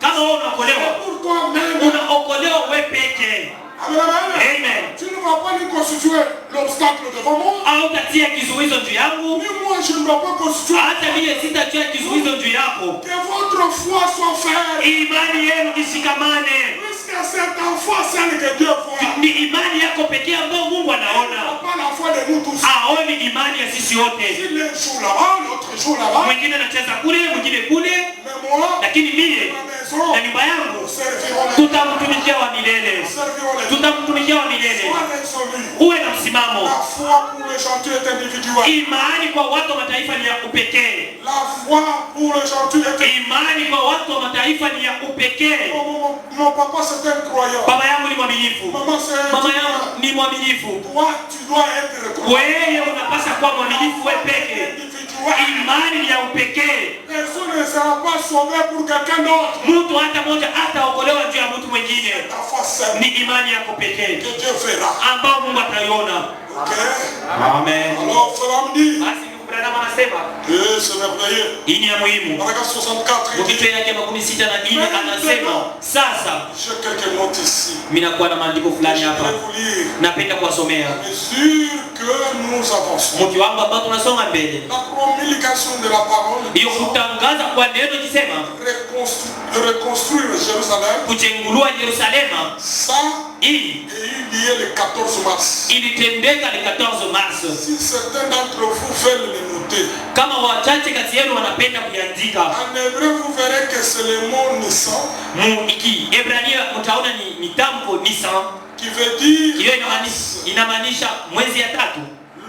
Kama wewe unaokolewa, pour toi-même. unaokolewa wewe pekee. Amen, amen. Amen. Tu ne vas pas lui constituer l'obstacle devant moi. Au tatia kizuizo juu yangu, Ni moi, je ne dois pas constituer. hata vile sitatia kizuizo juu yako. Que votre foi soit ferme. Imani yenu ishikamane. Puisque c'est ta foi celle que Dieu voit. Ni imani yako pekee ambayo Mungu anaona. Pas la foi de nous tous. Aoni imani ya sisi wote. Si l'un joue là-bas, l'autre joue là-bas. Mwingine anacheza kule, mwingine kule, Mais moi, lakini mie ma maison, na nyumba yangu nous servirons les tutamtumikia wa milele, servirons les tutamtumikia wa milele. Sois résolu. Uwe na msimamo. La foi pour les gentils est individuelle. Imani kwa watu wa mataifa ni ya upekee. La foi pour les gentils est individuelle. Imani kwa watu wa mataifa ni ya upekee. Mon papa c'est un croyant. Baba yangu ni mwaminifu, Maman c'est un mama croyant. yangu ni mwaminifu. Toi, tu dois être reconnaissant. Wewe unapaswa kuwa mwaminifu wewe peke. Individuel. Imani ni ya upekee. Personne ne sera pas sauvé pour quelqu'un d'autre. Mtu hata moja hataokolewa juu ya mtu mwingine. Ta foi seule Ni imani yako pekee que Dieu verra. ambao Mungu ataiona. Ok? Amen. Alors, frère me dit, Basi ndugu Branham anasema c'est merveilleux. hii ni ya muhimu. Paragraphe 64, il dit, Mkicho yake 64 anasema sasa, j'ai quelques notes ici. mimi nakuwa na maandiko fulani Je hapa, vais vous lire. napenda kuwasomea. À mesure que nous avançons, Mki wangu ambao tunasonga mbele, la promulgation de la parole, hiyo kutangaza kwa neno kisema reconstruire Jérusalem, kuchengulua Yerusalema, ça hii est eu lié le 14 mars. ilitendeka le 14 Mars. Si certains d'entre vous veulent le noter, Kama wachache kati yenu wanapenda kuandika, en hébreu, vous verrez que c'est le mot Nissan Ebrania mtaona ni tamko Nisan, qui veut dire hiyo inamaanisha mwezi ya tatu.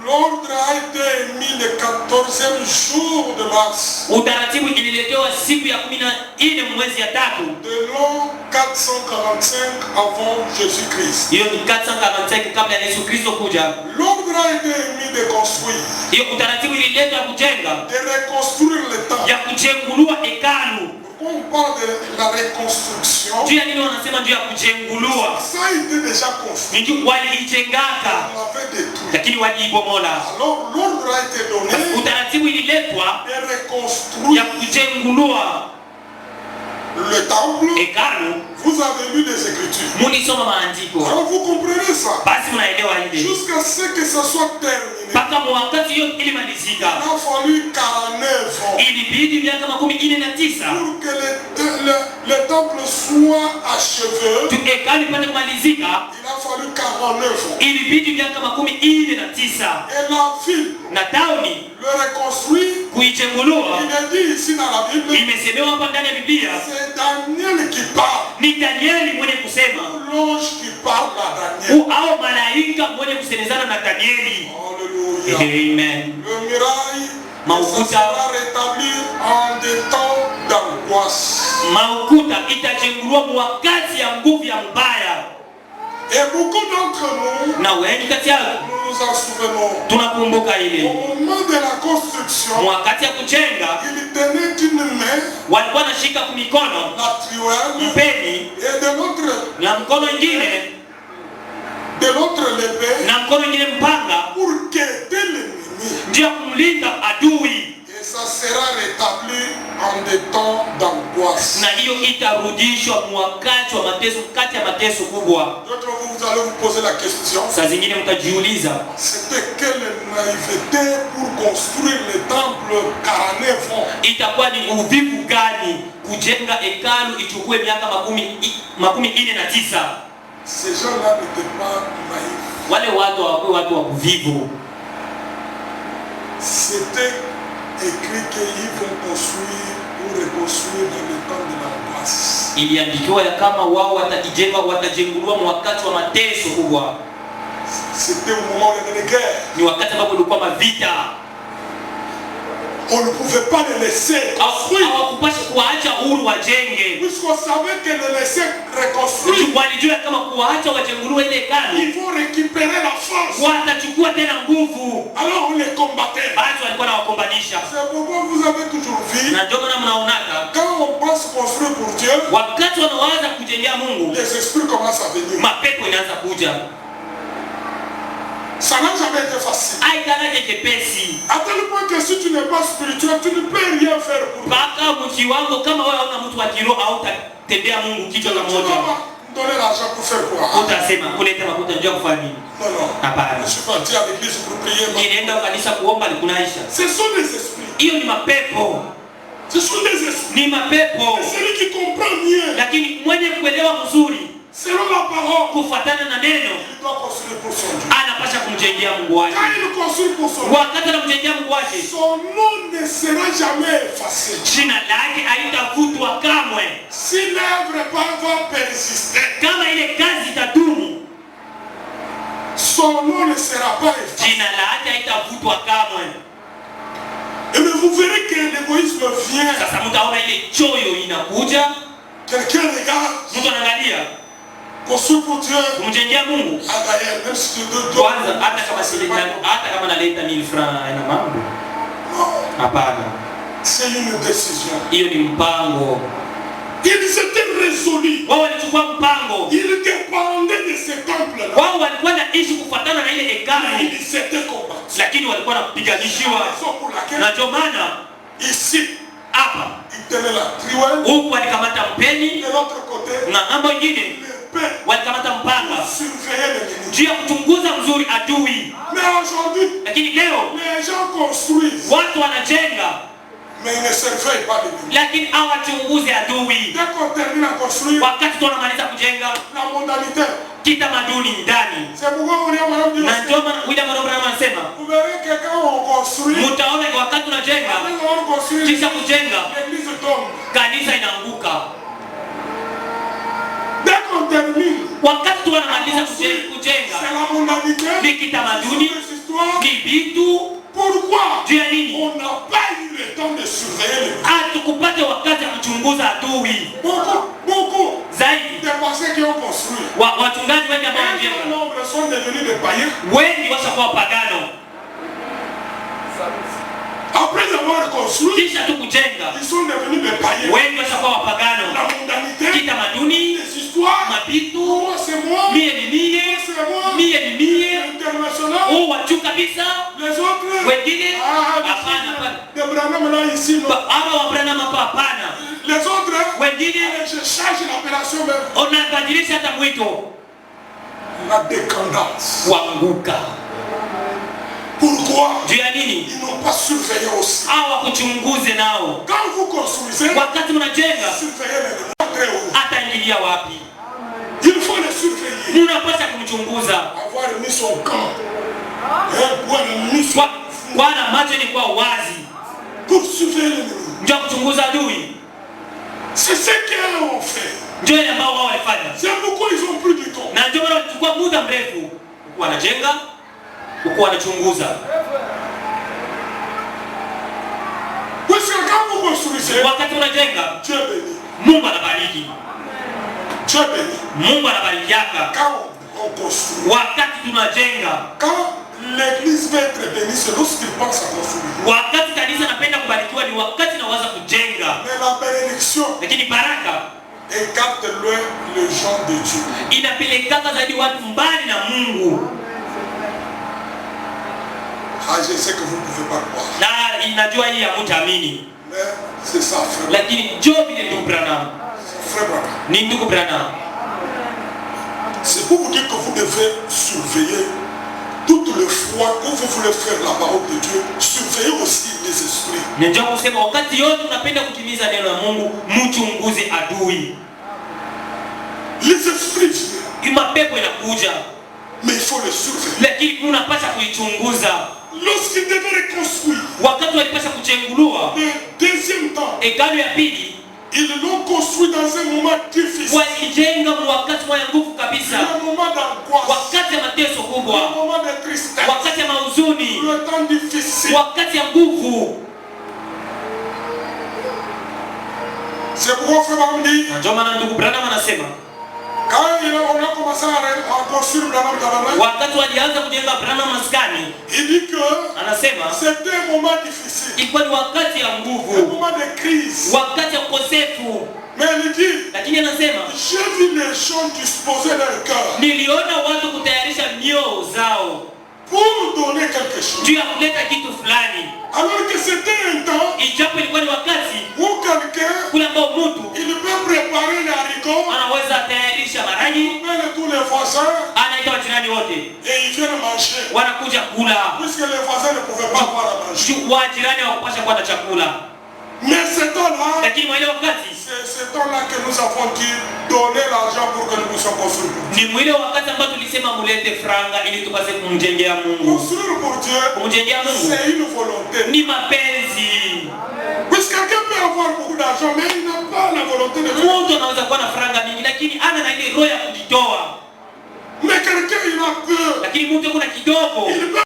L'ordre a été émis le 14e jour de mars. Utaratibu ililetewa siku ya 14 mwezi ya 3. De l'an 445 avant Jésus-Christ. Hiyo ni 445 kabla ya Yesu Kristo kuja. L'ordre a été émis de construire. Hiyo utaratibu ililetwa kujenga. De reconstruire le temple. Ya kujengulua hekalu. Quand on parle de la reconstruction, Juu ya nini wanasema juu ya kujengulua? ça a été déjà construit. Ndio walijengaka. On l'avait détruit. Lakini waliibomola. Alors l'ordre a été donné. Utaratibu ililetwa de reconstruire ya kujengulua le temple. Hekalu. Vous avez lu les Écritures. Mulisoma maandiko. Alors vous comprenez ça. Basi mnaelewa hili. Jusqu'à ce que ça soit terminé. Paka wakati hiyo ilimalizika. Il a fallu 49 ans. Ilibidi miaka 49 pour que le temple soit achevé. tu hekalu ipate kumalizika. Il a fallu 49 ans. Ilibidi miaka 49. Et la ville, na tauni le reconstruire, kuijengulua. il est dit ici dans la Bible. Imesemewa hapa ndani ya Biblia. C'est Daniel qui parle. Ni Danieli mwenye kusema. L'ange qui parle à Daniel. Au malaika mwenye kusemezana na Danieli. Alléluia. Amen. Le mirail Maukuta sera rétabli en des temps d'angoisse. Maukuta itajengulua wakati ya nguvu ya mbaya. Et beaucoup d'entre nous, na wengi kati yao nous nous en souvenons. tunakumbuka ile Au moment de la construction, wakati ya kujenga il tenait une main, walikuwa nashika kumikono la truelle, mpeni et de l'autre na mkono ingine l'épée, na mkono ingine mpanga pour guetter l'ennemi. ndio kumlinda adui. Et ça sera rétabli en des temps d'angoisse. Na hiyo itarudishwa wakati wa mateso, kati ya mateso kubwa. D'autres vous allez vous poser la question. Saa zingine mtajiuliza C'était quelle naïveté pour construire le temple 49 ans. itakuwa ni uvivu gani kujenga hekalu ichukue miaka 49. Ces gens-là n'étaient pas naïfs. Wale watu hawakuwa watu wa kuvivu. C'était écrit qu'ils vont construire ou reconstruire dans le temps de l'angoisse. Iliandikiwa ya kama wao watajenga, watajengulua wakati wa mateso kubwa. C'était au moment où il y avait des guerres. Ni wakati ambapo kulikuwa mavita. On ne pouvait pas les laisser construire. Hawakupaswa kuwaacha huru wajenge. Puisqu'on savait que les laisser reconstruire, Walijua kama kuwaacha wajengulue ile hekalu ils vont récupérer la force. watachukua tena nguvu. Alors on les combattait. Basi walikuwa nawakombanisha. C'est pourquoi vous avez toujours vu, Na ndio maana mnaonaka quand on pense construire pour Dieu, wakati wanaanza kujengea Mungu, les esprits commencent à venir. mapepo inaanza kuja. Ça n'a jamais été facile. Haikanaje kepesi. À tel point que si tu n'es pas spirituel, tu ne peux rien faire pour Dieu. Mpaka mkiwango kama wewe hauna mtu wa kiroho au utatembea Mungu kichwa Tu ne kimoja. vas pas donner l'argent pour faire quoi? Utasema kuleta makuta njoo kufanya nini? Non, non. Hapana. Je suis parti à l'église pour prier. Nilienda kanisa kuomba likunaisha. Ce sont des esprits. Hiyo ni mapepo. Ce sont des esprits. Ni mapepo. Celui qui comprend mieux, Lakini mwenye kuelewa mzuri selon la parole, kufuatana na neno il doit construire pour son Dieu. anapasha kumjengea Mungu wake. Quand il construit pour son Dieu, Wakati anamjengea Mungu wake, son nom ne sera jamais effacé. jina lake haitafutwa kamwe. Si l'œuvre va persister, Kama ile kazi itadumu, son nom ne sera pas effacé. jina lake haitafutwa kamwe. Et mais vous verrez que l'égoïsme vient. Sasa mtaona ile choyo inakuja, Quelqu'un regarde, mtu anaangalia construire pour Dieu. kumjengea Mungu. Ah d'ailleurs, même si tu dois. Kwanza hata kama naleta 1000 francs ina mambo. Non, Hapana. c'est une décision. Hiyo ni mpango. Ils étaient résolus. Wao walichukua mpango. Ils dépendaient de ce temple-là. Wao walikuwa naishi kufuatana na ile hekalu, Ils s'étaient combattus. lakini walikuwa napiganishiwa. Raison pour laquelle, Na ndio maana ici, hapa ils tenaient la truelle. huku walikamata mpeni De l'autre côté, na ngambo nyingine l'épée walikamata mpanga pour surveiller l'ennemi. juu ya kuchunguza mzuri adui. Mais aujourd'hui, Lakini leo les gens construisent, watu wanajenga mais ils ne surveillent pas l'ennemi. lakini hawachunguze adui. Dès qu'on termine à construire, Wakati tunamaliza kujenga la modalité, kitamaduni ndani, c'est pourquoi on est à Madame Dieu. na ndio maana William Branham anasema Vous verrez que quand on construit, mtaona kwa wakati tunajenga, après on construit, kisha kujenga l'église tombe. kanisa inaanguka. Dès qu'on termine, Wakati tunamaliza kujenga c'est la modalité, ni kitamaduni, c'est l'histoire. Ni vitu. Pourquoi? Juu ya nini? On n'a pas eu le temps de surveiller les Hatukupata wakati ya kuchunguza adui. Beaucoup Zaidi. des pasteurs qui ont construit. Wachungaji wengi ambao Un wamejenga. grand nombre sont devenus des païens. Wengi washakuwa wapagano. Après avoir construit, Kisha tu kujenga. ils sont devenus des païens. Wengi washakuwa wapagano. La mondanité, Kitamaduni, les histoires, mapitu, moi c'est moi, mie ni mie, c'est moi, mie ni mie. international, Wa juu kabisa. les autres, Wengine ah, hapana. des Branham là ici, non. Ama Wabranham hapa hapana. Les autres, Wengine je change l'appellation même. unabadilisha hata mwito. La décadence. Kuanguka. Pourquoi? Juu ya nini? Ils n'ont pas surveillé aussi. Hawakuchunguze nao. Quand vous construisez, Wakati mnajenga surveillez les très haut. ataingilia wapi? Il faut les surveiller. Mnapaswa kumchunguza. Avoir mis son camp. Pour mis son... Bwana macho ni kwa wazi. Pour surveiller l'ennemi. Ndio kuchunguza adui. C'est ce qu'ils ont fait. Ndio ile ambao wao walifanya. C'est pourquoi ils ont pris du temps. Na ndio maana walichukua muda mrefu. Wanajenga, huko wanachunguza. Parce que quand vous construisez, Wakati unajenga, Dieu bénit. Mungu anabariki. Dieu bénit. Mungu anabarikiaka. Quand on construit, Wakati tunajenga, quand l'église va être bénie, c'est lorsqu'il pense à construire. wakati kanisa napenda kubarikiwa ni wakati nawaza kujenga. Mais la bénédiction Lakini baraka écarte loin les gens de Dieu. inapelekaka zaidi watu mbali na Mungu. Ah, je sais que vous ne pouvez pas croire. Na inajua hii hamtaamini. Mais c'est ça, frère. Lakini njoo vile ndugu Branham. Frère Branham. Ni ndugu Branham. C'est pour vous dire que vous devez surveiller toute le foi que vous voulez faire la parole de Dieu. Surveillez aussi les esprits. Ndio kusema wakati yote unapenda kutimiza neno la Mungu, mchunguze adui. Les esprits viennent, Mapepo inakuja, mais il faut les surveiller. lakini unapaswa kuichunguza. Lorsqu'ils devaient reconstruire Wakati walipaswa kuchengulua le deuxième temps, hekalu ya pili, ils l'ont construit dans un moment difficile. walijenga wakati wa nguvu kabisa, Un moment d'angoisse, wakati ya mateso un kubwa, moment de tristesse, wakati ya mahuzuni, le temps difficile. wakati ya nguvu. C'est pourquoi frère Branham dit, Na ndio maana ndugu Branham anasema quand on a commencé à construire Branham Tabernacle, wakati walianza kujenga Branham maskani, il dit que anasema c'était un moment difficile, ilikuwa ni wakati ya un nguvu, moment de crise. wakati ya ukosefu, Mais il dit, lakini anasema j'ai vu les gens disposer leur cœur niliona watu kutayarisha mioyo zao pour donner quelque chose. juu ya kuleta kitu fulani, Alors que c'était un temps ijapo ilikuwa ni wakati où quelqu'un, kule ambao mtu il peut préparer les haricots, anaweza tayarisha maragi, appelle tous les voisins anaita wajirani wote et ils viennent manger. wanakuja kula, Puisque les voisins ne pouvaient pas avoir à manger. juu wajirani hawakupasha kuwa na chakula. Mais ce temps-là, Lakini mwile wakati c'est ce temps-là que nous avons dit donner l'argent pour que nous puissions construire. ni mwile wakati ambao tulisema mulete franga ili tupase kumjengea Mungu. Construire pour Dieu, Kumjengea Mungu c'est une volonté. ni mapenzi. Puisque quelqu'un peut avoir beaucoup d'argent, mais il n'a pas la volonté de Dieu. Mtu anaweza kuwa na franga mingi lakini ana na ile roho ya kujitoa. Mais quelqu'un, il a peur. Lakini mtu kuna kidogo Il peut